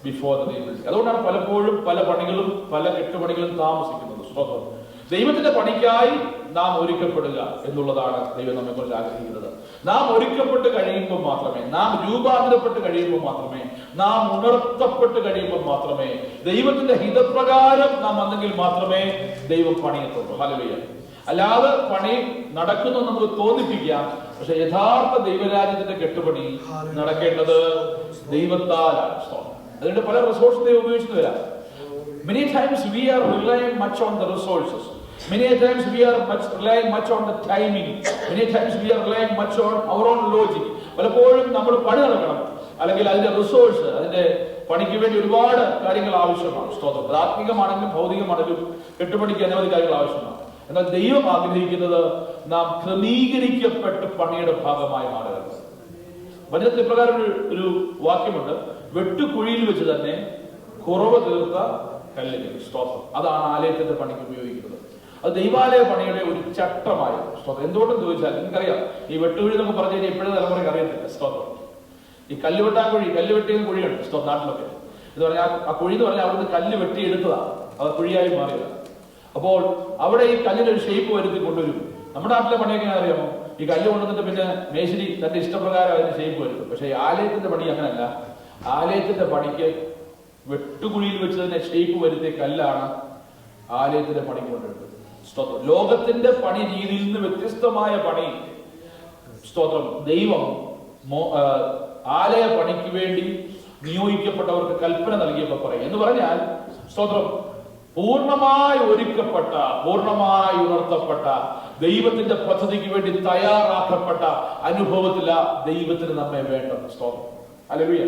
before the rebuilding. അതുകൊണ്ടാണ് പലപ്പോഴും പല പണികളും പല കെട്ടുപണികളും താമസിക്കുന്നത്. സ്തോത്രം. ദൈവത്തിന്റെ പണിക്കായി നാം ഒരുക്കപ്പെടുക എന്നുള്ളതാണ് ദൈവം നമ്മെ കുറിച്ച് ആഗ്രഹിക്കുന്നത്. നാം ഒരുക്കപ്പെട്ട് കഴിയുമ്പോൾ മാത്രമേ, നാം രൂപാന്തരപ്പെട്ട് കഴിയുമ്പോൾ മാത്രമേ, നാം ഉണർത്തപ്പെട്ട് കഴിയുമ്പോൾ മാത്രമേ, ദൈവത്തിന്റെ ഹിതപ്രകാരം നാം വന്നെങ്കിൽ മാത്രമേ ദൈവം പണിയെത്തുള്ളൂ. ഹല്ലേലൂയ. അല്ലാതെ പണി നടക്കുന്നു നമുക്ക് തോന്നിപ്പിക്കാം, പക്ഷെ യഥാർത്ഥ ദൈവരാജ്യത്തിന്റെ കെട്ടുപണി നടക്കേണ്ടത് ദൈവത്താലാണ്. അതിന്റെ പല റിസോഴ്സ് ദൈവം ഉപയോഗിച്ചു വരാം. Many times we are relying much on the resources. Many times we are relying much on the timing. Many times we are relying much on our own logic. പലപ്പോഴും നമ്മൾ പണി നടക്കണം, അല്ലെങ്കിൽ അതിന്റെ റിസോഴ്സ്, അതിന്റെ പണിക്ക് വേണ്ടി ഒരുപാട് കാര്യങ്ങൾ ആവശ്യമാണ്. സ്തോത്രം. ആത്മീകമാണെങ്കിലും ഭൗതികമാണെങ്കിലും കെട്ടുപണിക്ക് അനവധി കാര്യങ്ങൾ ആവശ്യമാണ്. എന്നാൽ ദൈവം ആഗ്രഹിക്കുന്നത് നാം ക്രമീകരിക്കപ്പെട്ട് പണിയുടെ ഭാഗമായി മാറുക. വചനത്തിൽ ഇപ്രകാരം ഒരു വാക്യമുണ്ട്, വെട്ടുകുഴിയിൽ വെച്ച് തന്നെ കുറവ് തീർത്ത കല്ലുകൾ. സ്തോത്രം. അതാണ് ആലയത്തിന്റെ പണിക്ക് ഉപയോഗിക്കുന്നത്. അത് ദൈവാലയ പണിയുടെ ഒരു ചട്ടമായി. സ്തോത്രം. എന്തുകൊണ്ടെന്ന് ചോദിച്ചാൽ നിങ്ങൾക്കറിയാം, ഈ വെട്ടുകുഴി എന്നൊക്കെ പറഞ്ഞു കഴിഞ്ഞാൽ ഇപ്പോഴത്തെ തലമുറയ്ക്ക് അറിയത്തില്ല. സ്തോത്രം. ഈ കല്ല് വെട്ടാൻ കുഴി, കല്ല് വെട്ടിയ കുഴിയുണ്ട് സ്തോത്രം നാട്ടിലൊക്കെ. എന്ന് പറഞ്ഞാൽ ആ കുഴി എന്ന് പറഞ്ഞാൽ അവിടുന്ന് കല്ല് വെട്ടി എടുത്തതാണ്, അത് കുഴിയായി മാറിയതാണ്. അപ്പോൾ അവിടെ ഈ കല്ലിന് ഒരു ഷേപ്പ് വരുത്തി കൊണ്ടുവരും. നമ്മുടെ നാട്ടിലെ പണിയൊക്കെ അറിയാമോ, ഈ കല്ല് കൊണ്ടുവന്നിട്ട് പിന്നെ മേശിരി തന്റെ ഇഷ്ടപ്രകാരം അതിന് ഷേപ്പ് വരുത്തും. പക്ഷെ ആലയത്തിന്റെ പണി അങ്ങനല്ല. ആലയത്തിന്റെ പണിക്ക് വെട്ടുകുഴിയിൽ വെച്ച് തന്നെ ഷേപ്പ് വരുത്തിയ കല്ലാണ് ആലയത്തിന്റെ പണി കൊണ്ടെടുത്തത്. സ്തോത്രം. ലോകത്തിന്റെ പണി രീതിയിൽ നിന്ന് വ്യത്യസ്തമായ പണി സ്തോത്രം ദൈവം ആലയ പണിക്ക് വേണ്ടി നിയോഗിക്കപ്പെട്ടവർക്ക് കൽപ്പന നൽകിയപ്പോൾ പറയും. എന്ന് പറഞ്ഞാൽ സ്തോത്രം, പൂർണ്ണമായി ഒരുക്കപ്പെട്ട, പൂർണ്ണമായി ഉണർത്തപ്പെട്ട, ദൈവത്തിന്റെ പദ്ധതിക്ക് വേണ്ടി തയ്യാറാക്കപ്പെട്ട അനുഭവത്തില ദൈവത്തിന് നമ്മെ വേണ്ടത്. സ്തോത്രം. ഹല്ലേലൂയ.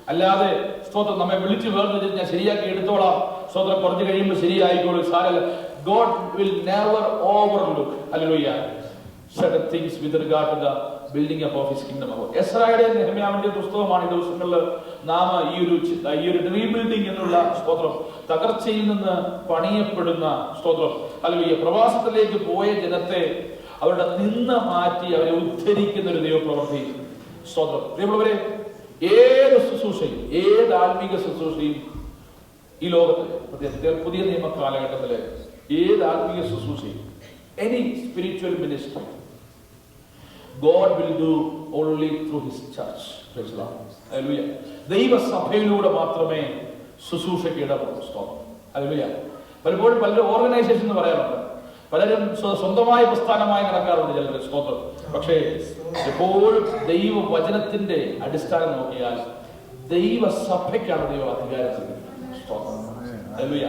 അല്ലാതെ സ്തോത്രം നമ്മെ വിളിച്ചു വേർതിരിച്ച് ഞാൻ ശരിയാക്കി എടുത്തോളാം, സ്തോത്രം കുറച്ച് കഴിയുമ്പോൾ ശരിയായിക്കോളൂ, സാരല്ല. God will never overlook, hallelujah, certain things with regard to the building up of his kingdom. എസ്രായുടെ നെഹെമ്യാവിന്റെ പുസ്തകമാണ് ഈ ദിവസങ്ങളിൽ നാം ഈ ഒരു റീബിൽഡിംഗ് എന്നുള്ള സ്തോത്രം, തകർച്ചയിൽ നിന്ന് പണിയപ്പെടുന്ന സ്തോത്രം, ഹല്ലേലൂയ, പ്രവാസത്തിലേക്ക് പോയ ജനത്തെ അവരുടെ നിന്ന് മാറ്റി അവരെ ഉദ്ധരിക്കുന്ന ഒരു ദൈവപ്രവൃത്തി. സ്തോത്രം. പ്രിയമുള്ളവരെ, ഏത് ശുശ്രൂഷയും, ഏത് ആത്മീക ശുശ്രൂഷയും ഈ ലോകത്തിലെ പ്രത്യേകിച്ച് പുതിയ നിയമ കാലഘട്ടത്തിലെ ഏത് ആത്മീയ ശുശ്രൂഷയും, any spiritual ministry, God will do only through his church. Praise the Lord. Hallelujah. ദൈവസഭയിലൂടെ മാത്രമേ ശുശ്രൂഷയ്ക്ക് ഇടപെടൂ. സ്തോത്രം. ഹല്ലേലൂയ. പലപ്പോഴും പലരും ഓർഗനൈസേഷൻ എന്ന് പറയാറുണ്ട്, പലരും സ്വന്തമായ പ്രസ്ഥാനമായി നടക്കാറുണ്ട് ചിലർ. സ്തോത്രം. പക്ഷേ എപ്പോഴും ദൈവവചനത്തിന്റെ അടിസ്ഥാനം നോക്കിയാൽ ദൈവസഭയ്ക്കാണ് ദൈവം അധികാരം നൽകുന്നത്. സ്തോത്രം. ഹല്ലേലൂയ.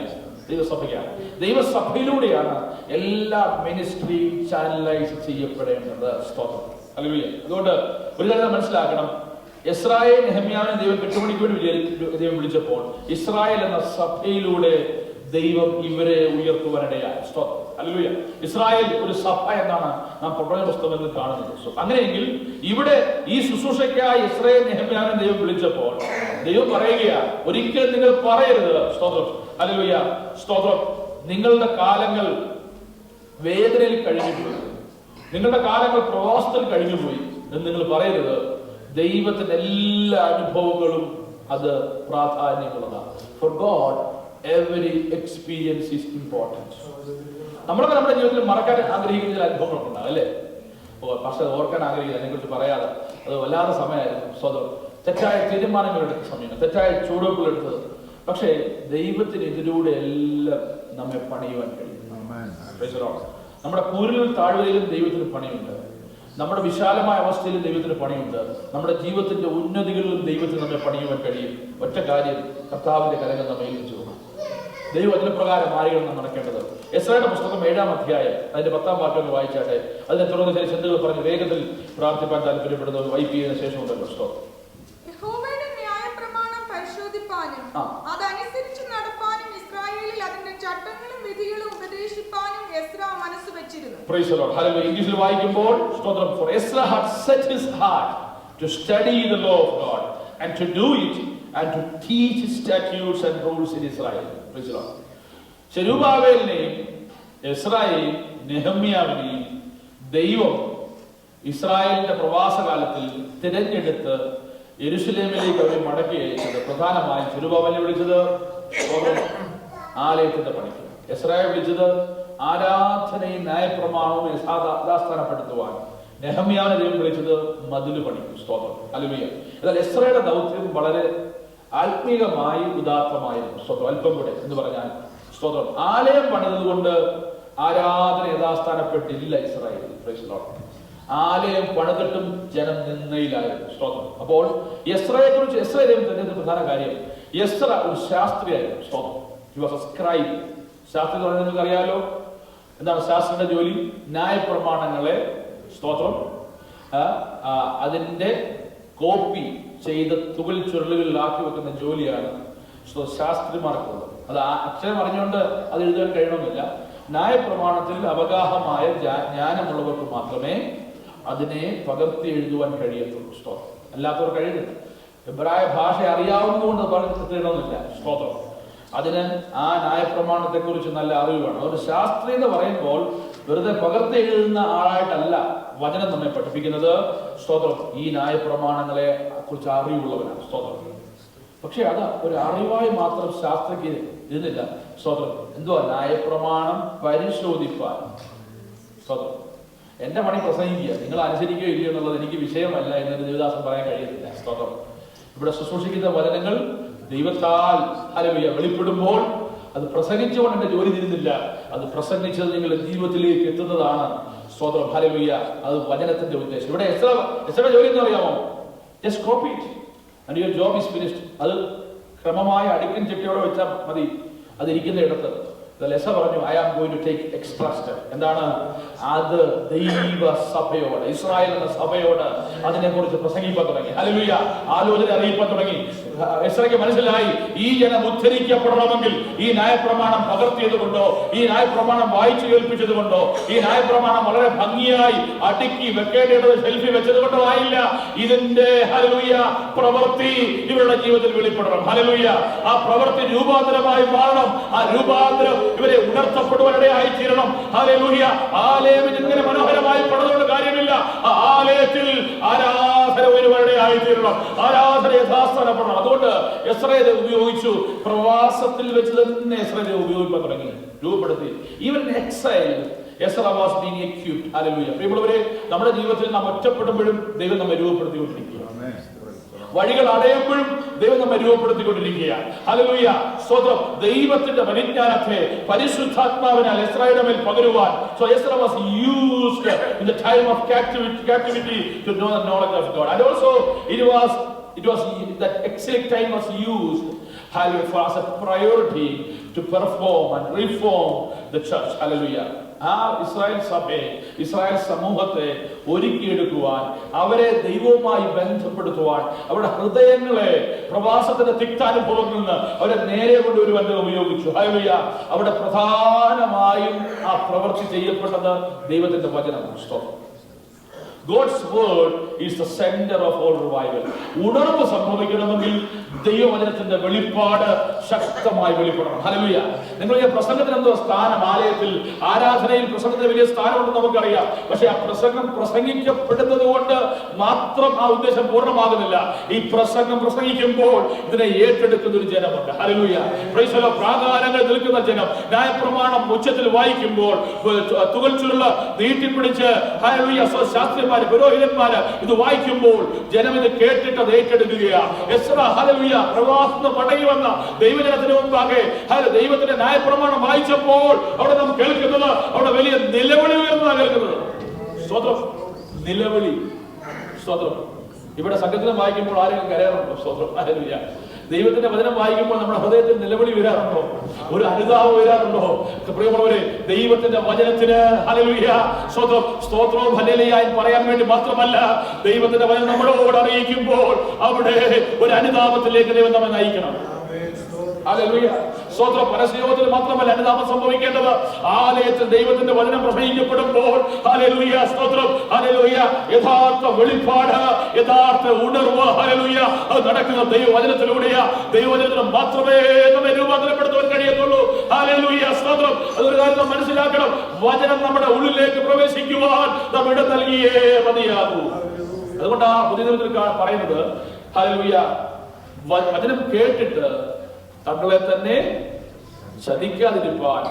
ദൈവസഭയ്ക്കാണ്, ദൈവസഭയിലൂടെയാണ് എല്ലാ മിനിസ്ട്രി ചാനലൈസ് ചെയ്യപ്പെടേണ്ടത്. സ്തോത്രം. ഹല്ലേലൂയ. അതുകൊണ്ട് ഒരു കാര്യം മനസ്സിലാക്കണം, ഇസ്രായേൽ നെഹെമ്യാവിനെ ദൈവം കെട്ടുപണിക്ക് വേണ്ടി ദൈവം വിളിച്ചപ്പോൾ ഇസ്രായേൽ എന്ന സഭയിലൂടെ ദൈവം ഇവരെ ഉയർത്തുവാനിടയായി. സ്തോത്രം. ഹല്ലേലൂയ. ഇസ്രായേൽ ഒരു സഭ എന്നാണ് നാം പ്രവചന പുസ്തകത്തിൽ കാണുന്നത്. അങ്ങനെയെങ്കിൽ ഇവിടെ ഈ ശുശ്രൂഷയ്ക്കായി ഇസ്രായേൽ നെഹെമ്യാവിനെ ദൈവം വിളിച്ചപ്പോൾ ദൈവം പറയുകയാണ്, ഒരിക്കലും നിങ്ങൾ പറയരുത്, സ്തോത്രം, ഹല്ലേലൂയ, സ്തോത്രം, നിങ്ങളുടെ കാലങ്ങൾ വേദനയിൽ കഴിഞ്ഞുപോയി, നിങ്ങളുടെ കാലങ്ങൾ പ്രവാസത്തിൽ കഴിഞ്ഞുപോയി എന്ന് നിങ്ങൾ പറയരുത്. ദൈവത്തിന്റെ എല്ലാ അനുഭവങ്ങളും അത് പ്രാധാന്യമുള്ളതാണ്. For God every experience is important. നമ്മളൊക്കെ നമ്മുടെ ജീവിതത്തിൽ മറക്കാൻ ആഗ്രഹിക്കുന്ന ചില അനുഭവങ്ങളുണ്ടാകും അല്ലേ? പക്ഷെ ഓർക്കാൻ ആഗ്രഹിക്കുന്നത് അതിനെക്കുറിച്ച് പറയാതെ അത് വല്ലാതെ സമയമായിരുന്നു. സ്വതം തെറ്റായ തീരുമാനങ്ങളെടുത്ത സമയം, തെറ്റായ ചുവടുവെപ്പുകളെടുത്തത്. പക്ഷേ ദൈവത്തിന് ഇതിലൂടെ എല്ലാം നമ്മെ പണിയുവാൻ കഴിയും. നമ്മുടെ കൂരിലും താഴ്വരയിലും ദൈവത്തിന് പണിയുണ്ട്. നമ്മുടെ വിശാലമായ അവസ്ഥയിലും ദൈവത്തിന് പണിയുണ്ട്. നമ്മുടെ ജീവിതത്തിന്റെ ഉന്നതികളിലും ദൈവത്തിന് നമ്മെ പണിയുവാൻ കഴിയും. ഒറ്റ കാര്യം, കർത്താവിന്റെ കരങ്ങൾ നമ്മെ ഏൽപ്പിച്ചു. ദൈവവചനപ്രകാരം ആയിരിക്കണം നടക്കേണ്ടത്. എസ്രയുടെ പുസ്തകം 7-ാം അധ്യായം അതിന്റെ 10-ാം വാക്യം വായിച്ചാട്ടെ. അതിനെ തുടർന്ന് ചില ചിന്തകൾ പറഞ്ഞ് വേഗത്തിൽ പ്രാർത്ഥിപ്പാൻ താല്പര്യപ്പെടുന്നത് വൈപ്പ് ചെയ്തതിനു ശേഷം ഉണ്ടല്ലോ. യഹോവയുടെ ന്യായപ്രമാണം പരിശോധിപ്പാനും അതനുസരിച്ച് നടപ്പാനും ഇസ്രായേലിൽ അതിന്റെ ചട്ടങ്ങളും വിധികളും ഉപദേശിപ്പാനും എസ്ര മനസ്സ് വെച്ചിരുന്നു. Praise the Lord. Hallelujah. ഇംഗ്ലീഷിൽ വായിക്കുമ്പോൾ സ്തോത്രം. For Ezra had set his heart to study the law of God and to do it and to teach statutes and rules in Israel. Praise the Lord. സെരുബ്ബാബേലിനെയും എസ്രായെയും നെഹമ്യാവിനെയും ദൈവം ഇസ്രായേലിന്റെ പ്രവാസകാലത്തിൽ തിരഞ്ഞെടുത്ത് യെരൂശലേമിലേക്ക് അവരെ മടക്കി അയച്ചത് പ്രധാനമായും സെരുബ്ബാബേലിനെ വിളിച്ചത് ആലയത്തിന്റെ പണിക്ക്, എസ്രായെ വിളിച്ചത് ആരാധനയും ന്യായപ്രമാണവും യഥാസ്ഥാനപ്പെടുത്തുവാൻ, നെഹമ്യാവിനെ ദൈവം വിളിച്ചത് മതില് പണിക്കും. സ്തോത്രം. ഹല്ലേലൂയ. എന്നാൽ എസ്രയുടെ ദൗത്യം വളരെ ആത്മീകമായി ഉദാത്തമായിരുന്നു. സ്തോത്രം. അല്പം കൂടെ എന്ന് പറഞ്ഞാൽ സ്തോത്രം, ആലയം പണിതുകൊണ്ട് ആരാധന യഥാസ്ഥാനപ്പെട്ടില്ല ഇസ്രായേലിൽ. Price the Lord. ആലയം പണിതിട്ടും ജനം നിന്നയിലായിരുന്നു. സ്തോത്രം. അപ്പോൾ എസ്രയെ കുറിച്ച് എസ്ര ദൈവം പ്രധാന കാര്യം, എസ്ര ഒരു ശാസ്ത്രിയായിരുന്നു. സ്തോത്രം. He was A scribe. Shastri എന്ന് പറഞ്ഞാൽ നിങ്ങൾക്ക് അറിയാലോ എന്താണ് ശാസ്ത്രിയുടെ ജോലി? ന്യായപ്രമാണങ്ങളെ സ്തോത്രം അതിന്റെ കോപ്പി ചെയ്ത് തുകൽ ചുരുളുകളിലാക്കി വെക്കുന്ന ജോലിയാണ് ശാസ്ത്രിമാർക്കുള്ളത്. അത് അക്ഷരം അറിഞ്ഞുകൊണ്ട് അത് എഴുതാൻ കഴിയണമെന്നില്ല. ന്യായപ്രമാണത്തിൽ അവഗാഹമായ ജ്ഞാനമുള്ളവർക്ക് മാത്രമേ അതിനെ പകർത്തി എഴുതുവാൻ കഴിയത്തുള്ളൂ. സ്തോത്രം. അല്ലാത്തവർ കഴിയുന്നില്ല. എബ്രായ ഭാഷ അറിയാവുന്നതുകൊണ്ട് പകർത്തിയിടണമെന്നില്ല. സ്തോത്രം. അതിന് ആ ന്യായപ്രമാണത്തെ കുറിച്ച് നല്ല അറിവ് വേണം. അതുകൊണ്ട് ശാസ്ത്രി എന്ന് പറയുമ്പോൾ വെറുതെ പകർത്തി എഴുതുന്ന ആളായിട്ടല്ല വചനം നമ്മെ പഠിപ്പിക്കുന്നത്. സ്തോത്രം. ഈ ന്യായപ്രമാണങ്ങളെ കുറിച്ച് അറിവുള്ളവനാണ്. സ്തോത്രം. പക്ഷെ അത് ഒരു അറിവായി മാത്രം ശാസ്ത്രയ്ക്ക് ഇരുന്നില്ല. സ്തോത്രം. എന്തുവാ? ന്യായപ്രമാണം പരിശോധിപ്പാൻ. സ്തോത്രം. എന്റെ പണി പ്രസംഗിക്കുക, നിങ്ങൾ അനുസരിക്കുകയോ ഇല്ലയോ എന്നുള്ളത് എനിക്ക് വിഷയമല്ല എന്നൊരു ദേവദാസൻ പറയാൻ കഴിയത്തില്ല. സ്തോത്രം. ഇവിടെ ശുശ്രൂഷിക്കുന്ന വചനങ്ങൾ ദൈവത്താൽ ഹല്ലേലൂയ വെളിപ്പെടുമ്പോൾ അത് പ്രസംഗിച്ചുകൊണ്ട് എന്റെ ജോലി തീരുന്നില്ല, അത് പ്രസംഗിച്ചത് നിങ്ങളുടെ ജീവിതത്തിലേക്ക് എത്തുന്നതാണ്. സ്തോത്രം. ഹല്ലേലൂയ. അത് വചനത്തിന്റെ ഉദ്ദേശം. ഇവിടെ എസ്രയുടെ ജോലി എന്ന് അറിയാമോ? Just copy it and your job is finished. അത് ക്രമമായ അടുക്കും ചിട്ടയോടെ വെച്ചാൽ മതി. അതിരിക്കുന്ന ഇടത്ത് എസ്ര പറഞ്ഞു, I am going to take extra step. എന്താണ് അത്? ദൈവസഭയോട്, ഇസ്രായേൽ എന്ന സഭയോട് അതിനെ കുറിച്ച് പ്രസംഗിക്കാൻ തുടങ്ങി. ഹല്ലേലൂയ. ആലോചന അറിയിക്കാൻ തുടങ്ങി. എസ്രയ്ക്ക് മനസ്സിലായി, ഈ ജനം ഉദ്ധരിക്കപ്പെടണമെങ്കിൽ ഈ ന്യായപ്രമാണം പകർത്തിയതുകൊണ്ടോ, ഈ ന്യായപ്രമാണം വായിച്ചു കേൾപ്പിച്ചത് കൊണ്ടോ, ഈ ന്യായപ്രമാണം വളരെ ഭംഗിയായി അടുക്കി വെക്കേണ്ടത് ഷെൽഫിൽ വെച്ചത് കൊണ്ടോ ആയില്ല. ഇതിന്റെ ഹല്ലേലൂയ പ്രവൃത്തി ഇവരുടെ ജീവിതത്തിൽ വെളിപ്പെടണം. ഹല്ലേലൂയ. ആ പ്രവൃത്തി രൂപാന്തരമായി മാറണം. ആ രൂപാന്തരം ഇവരെ ഉണർത്തപ്പെടുവാനിടയായി തീരണം. ഹല്ലേലൂയ. ആലയം ഇങ്ങനെ മനോഹരമായി പണിതുകൊണ്ട് കാര്യമില്ല. ആ ആലയത്തിൽ ആരാധന ഒരുവരുടെയായി തീരണം. ആരാധന യഥാസ്ഥാനപ്പെടണം. അതുകൊണ്ട് എസ്രയെ ഉപയോഗിച്ചു. പ്രവാസത്തിൽ വെച്ച് തന്നെ എസ്രയെ ഉപയോഗിക്കാൻ തുടങ്ങി, രൂപപ്പെടുത്തി. Even exile Ezra was being equipped. Hallelujah. പ്രിയമുള്ളവരെ, നമ്മുടെ ജീവിതത്തിൽ നാം ഒറ്റപ്പെടുമ്പോഴും ദൈവം നമ്മെ രൂപപ്പെടുത്തിക്കൊണ്ടിരിക്കുക. വഴികൾ അടയുമ്പോഴും ദൈവം നമ്മെ രൂപപ്പെടുത്തിക്കൊണ്ടിരിക്കുകയാണ്. ഹല്ലേലൂയ. സ്തോത്രം. ദൈവത്തിന്റെ പരിജ്ഞാനത്തെ പരിശുദ്ധാത്മാവിനാൽ എസ്രയുടെ മേൽ പകരുവാൻ. So Ezra was used in the time of captivity to know the knowledge of God. And also it was that excellent time was used, hallelujah, for as a priority to perform and reform the church. Hallelujah. ആ Israel സഭയെ, Israel സമൂഹത്തെ ഒരുക്കിയെടുക്കുവാൻ, അവരെ ദൈവവുമായി ബന്ധപ്പെടുത്തുവാൻ, അവരുടെ ഹൃദയങ്ങളെ പ്രവാസത്തിന്റെ തിക്താനുഭവങ്ങളിൽ നിന്ന് അവരെ നേരെ കൊണ്ടുവരുവാൻ ഉപയോഗിച്ചു. ഹല്ലേലൂയ. അവിടെ പ്രധാനമായും ആ പ്രവൃത്തി ചെയ്യപ്പെട്ടത് ദൈവത്തിന്റെ വചനമാണ്. സ്തോത്രം. God's word is the center of all revival. ഉണർവ് സംഭവിക്കണമെങ്കിൽ ദൈവവചനത്തിന്റെ വെളിപ്പാട് ശക്തമായി വെളിപ്പെടണം. ഹല്ലേലൂയ. നിങ്ങൾ ഈ പ്രസംഗത്തിന് എന്തോ സ്ഥാനം, ആലയത്തിൽ ആരാധനയിൽ പ്രസംഗത്തിന് വലിയ സ്ഥാനമുണ്ടെന്ന് നമുക്കറിയാം. പക്ഷെ ആ പ്രസംഗം പ്രസംഗിക്കപ്പെടുന്നത് കൊണ്ട് മാത്രം ആ ഉദ്ദേശം പൂർണ്ണമാകുന്നില്ല. ഈ പ്രസംഗം പ്രസംഗിക്കുമ്പോൾ ഇതിനെ ഏറ്റെടുക്കുന്ന ഒരു ജനമുണ്ട്. ഹല്ലേലൂയ. Praise the Lord. പ്രാകാരങ്ങൾ നിൽക്കുന്ന ജനം ന്യായപ്രമാണം ഉച്ചത്തിൽ വായിക്കുമ്പോൾ തുകൽ ചുരുള് നീട്ടിപ്പിടിച്ച് ഹല്ലേലൂയ ശാസ്ത്രിമാര് പുരോഹിതന്മാര് ഇത് വായിക്കുമ്പോൾ ജനം ഇത് കേട്ടിട്ട് അത് ഏറ്റെടുക്കുകയാണ്. എസ്ര ഹല്ലേലൂയ പ്രവാസത്തിന് മടങ്ങി വന്ന ദൈവജനത്തിന് മുമ്പാകെ ദൈവത്തിന്റെ ന്യായപ്രമാണം വായിച്ചപ്പോൾ അവിടെ നാം കേൾക്കുന്നത്, അവിടെ വലിയ നിലവിളി ഉയർന്നതാണ് കേൾക്കുന്നത്. സ്തോത്രം. നിലവിളി. സ്തോത്രം. ഇവിടെ സംഘത്തിനെ വായിക്കുമ്പോൾ ആരെങ്കിലും കരയാറുണ്ടോ? സ്തോത്രം. ഹല്ലേലൂയ. ദൈവത്തിന്റെ വചനം വായിക്കുമ്പോൾ നമ്മുടെ ഹൃദയത്തിൽ നിലവിളി വരാറുണ്ടോ? ഒരു അനുതാപം വരാറുണ്ടോ? പ്രിയമുള്ളവരെ, ദൈവത്തിന്റെ വചനത്തിന് ഹല്ലേലൂയ സ്തോത്രവും ഹല്ലേലൂയയും പറയാൻ വേണ്ടി മാത്രമല്ല, ദൈവത്തിന്റെ വചനം നമ്മളോട് അറിയിക്കുമ്പോൾ അവിടെ ഒരു അനുതാപത്തിലേക്ക് ദൈവം നമ്മെ നയിക്കണം. ഹല്ലേലൂയ. സ്തോത്രം. പരസ്യയോഗത്തിൽ മാത്രമല്ല അനുതാപം സംഭവിക്കേണ്ടത്, ആലയത്തിൽ ദൈവത്തിന്റെ വചനം പ്രസംഗിക്കപ്പെടുമ്പോൾ ഹല്ലേലൂയ സ്തോത്രം ഹല്ലേലൂയ യഥാർത്ഥ വെളിപ്പാട്, യഥാർത്ഥ ഉണർവ് ഹല്ലേലൂയ അത് നടക്കുന്ന ദൈവവചനത്തിലൂടെയാ. ദൈവവചനത്തിന് മാത്രമേ നമ്മെ രൂപാന്തരപ്പെടുത്താൻ കഴിയത്തുള്ളൂ. ഹല്ലേലൂയ സ്തോത്രം. അതൊരു കാര്യം മനസ്സിലാക്കണം, വചനം നമ്മുടെ ഉള്ളിലേക്ക് പ്രവേശിക്കുവാൻ നാം ഇടം നൽകിയേ മതിയാകൂ. അതുകൊണ്ടാണ് പുതിയ നിയമത്തിൽ പറയുന്നത് ഹല്ലേലൂയ വചനം കേട്ടിട്ട് തങ്ങളെ തന്നെ ചതിക്കാതിരിപ്പാൻ,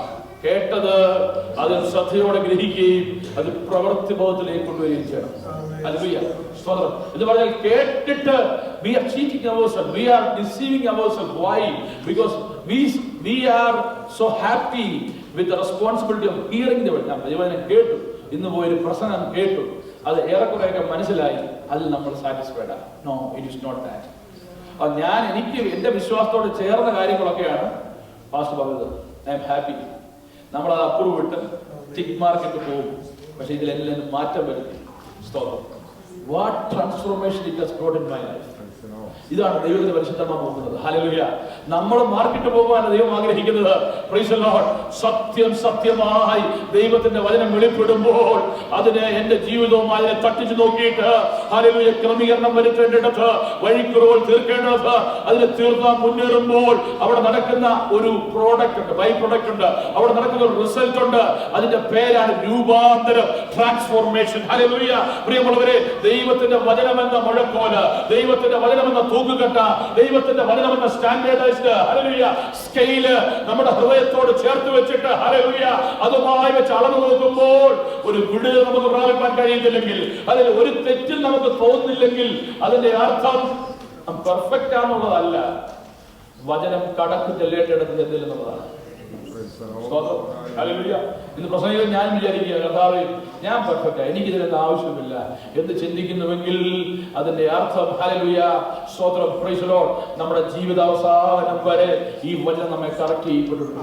കേട്ടത് അത് ശ്രദ്ധയോടെ ഗ്രഹിക്കുകയും അത് പ്രവൃത്തിബോധത്തിലേക്ക് കൊണ്ടുവരികയും ചെയ്യണം. ഹല്ലേലൂയ സ്തോത്രം. എന്ന് പറഞ്ഞാൽ കേട്ടിട്ട് we are cheating ourselves, we are deceiving ourselves. Why? Because we are so happy with the responsibility of hearing the word. ദൈവവചനം കേട്ടു, ഇന്ന് പോയൊരു പ്രസംഗം കേട്ടു, അത് ഏറെക്കുറെയൊക്കെ മനസ്സിലായി, അതിൽ നമ്മൾ സാറ്റിസ്ഫൈഡ് ആണ്. No, it is not that. എനിക്ക് എന്റെ വിശ്വാസത്തോട് ചേർന്ന കാര്യങ്ങളൊക്കെയാണ് പാസ്റ്റർ പറഞ്ഞത്. I am happy. നമ്മളത് അപ്രൂവ് ഇട്ട് ടിക്ക് മാർക്കിട്ട് പോകും. പക്ഷെ ഇതിലെല്ലാം മാറ്റം വരുത്തി. സ്തോത്രം. What transformation it has brought in my life. ഇതാണ് ദൈവത്തിന്റെ പരിശുദ്ധമായി പോകുന്നത്. ഹല്ലേലൂയ. നമ്മൾ മാർക്കിട്ട് പോകാനാണ് ദൈവം ആഗ്രഹിക്കുന്നത്. Price the Lord. സത്യം സത്യമായി ദൈവത്തിന്റെ വചനം വെളിപ്പെടുമ്പോൾ അതിനെ എന്റെ ജീവിതവും അതിനെ തട്ടിച്ചു നോക്കിയിട്ട് ഹല്ലേലൂയ ക്രമീകരണം വരുത്തേണ്ടിടത്ത്, വഴിക്കുറവുകൾ തീർക്കേണ്ടത്, അതിനെ തീർത്താൻ മുന്നേറുമ്പോൾ അവിടെ നടക്കുന്ന ഒരു പ്രോഡക്റ്റ് ഉണ്ട്, ബൈ പ്രോഡക്റ്റ് ഉണ്ട്, അവിടെ നടക്കുന്ന ഒരു റിസൾട്ട് ഉണ്ട്. അതിന്റെ പേരാണ് രൂപാന്തരം, ട്രാൻസ്ഫോർമേഷൻ. ഹല്ലേലൂയ. പ്രിയമുള്ളവരെ, ദൈവത്തിന്റെ വചനമെന്ന മുഴക്കോല്, ദൈവത്തിന്റെ വചനമെന്ന തൂക്കുകെട്ട, ദൈവത്തിന്റെ വചനമെന്ന സ്റ്റാൻഡേർഡൈസ്ഡ് ഹല്ലേലൂയ സ്കെയില് നമ്മുടെ ഹൃദയത്തോട് ചേർത്ത് വെച്ചിട്ട് ഹല്ലേലൂയ അതുമായി വെച്ച് അളന്നു നോക്കുമ്പോൾ ഒരു വിടുതൽ നമുക്ക് പ്രാപിക്കാൻ കഴിയുന്നില്ലെങ്കിൽ, അതിൽ ഒരു തെറ്റും നമുക്ക് തോന്നുന്നില്ലെങ്കിൽ അതിന്റെ അർത്ഥം പെർഫെക്റ്റ് ആണെന്നുള്ളതല്ല, വചനം കടക്ക് ചെല്ലേണ്ടിടത്ത് ചെന്നില്ലെന്നുള്ളതാണ്. ഇന്ന് പ്രസംഗിക്കാൻ ഞാൻ വിചാരിക്കുക, കർത്താവേ ഞാൻ പെർഫെക്റ്റ്, എനിക്കിതിനൊന്നും ആവശ്യമില്ല എന്ന് ചിന്തിക്കുന്നുവെങ്കിൽ അതിന്റെ അർത്ഥം ഹല്ലേലൂയ സ്തോത്രം പ്രൈസ് ദി ലോർഡ് നമ്മുടെ ജീവിതാവസാനം വരെ ഈ വചനം നമ്മെ കറക്റ്റ് ചെയ്യപ്പെട്ടിട്ടുണ്ട്.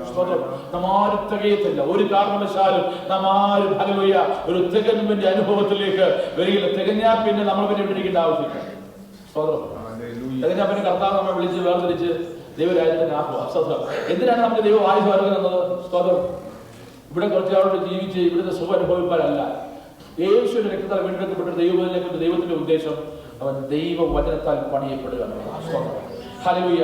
സ്തോത്രം. നാം ആരും തികയത്തില്ല, ഒരു കാരണവശാലും നാം ആരും ഹല്ലേലൂയ ഒരു തികഞ്ഞതിന്റെ അനുഭവത്തിലേക്ക് വരികയില്ല. തികഞ്ഞാൽ പിന്നെ നമ്മൾ പിന്നെ ഇട്ടിരിക്കേണ്ട ആവശ്യമില്ല. സ്തോത്രം. തികഞ്ഞാൽ പിന്നെ കർത്താവ് നമ്മെ വിളിച്ച് വേർതിരിച്ച് ദൈവരാജ്യത്തിന്റെ ആഹ്വാനം. എന്തിനാണ് നമുക്ക് ദൈവം ആയുസ് നൽകുന്നത്? സ്തോത്രം. ഇവിടെ കുറച്ച് ആളോട് ജീവിച്ച് ഇവിടുത്തെ സുഖം അനുഭവിപ്പാനല്ല, യേശുവിന്റെ രക്തത്താൽ വീണ്ടെടുക്കപ്പെട്ട ദൈവത്തിലേക്ക് ദൈവത്തിന്റെ ഉദ്ദേശം അവൻ ദൈവവചനത്താൽ പണിയപ്പെടുക. ഹല്ലേലൂയ.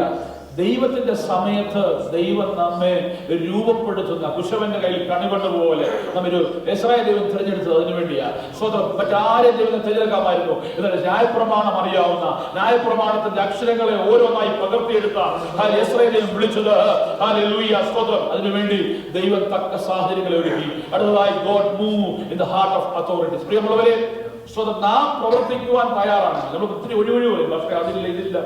ദൈവത്തിന്റെ സമയത്ത് ദൈവം നമ്മെ രൂപപ്പെടുത്തുന്ന കുശവന്റെ കയ്യിൽ കണിവണ്ണ പോലെ നമ്മൊരു ഇസ്രായേൽ ദൈവം തിരഞ്ഞെടുത്തത് അതിനു വേണ്ടിയാ. സ്വതം മറ്റാരെയും ദൈവം തിരഞ്ഞെടുക്കാമായിരുന്നു. എന്നാൽ ന്യായപ്രമാണം അറിയാവുന്ന, ന്യായപ്രമാണത്തിന്റെ അക്ഷരങ്ങളെ ഓരോന്നായി പകർത്തിയെടുത്ത ഇസ്രായേൽ ദൈവം വിളിച്ചത് ഹല്ലേലൂയ സ്തോത്രം. അതിനുവേണ്ടി ദൈവം തക്ക സാഹചര്യങ്ങളെ ഒരുക്കി. അടുത്തതായി God move in the heart of authorities. പ്രിയമുള്ളവരെ, സ്വതം നാം പ്രവർത്തിക്കുവാൻ തയ്യാറാണ്. നമുക്ക് ഒത്തിരി ഒഴിവൊഴി പറയും, പക്ഷേ അതില്ല ഇതില്ല.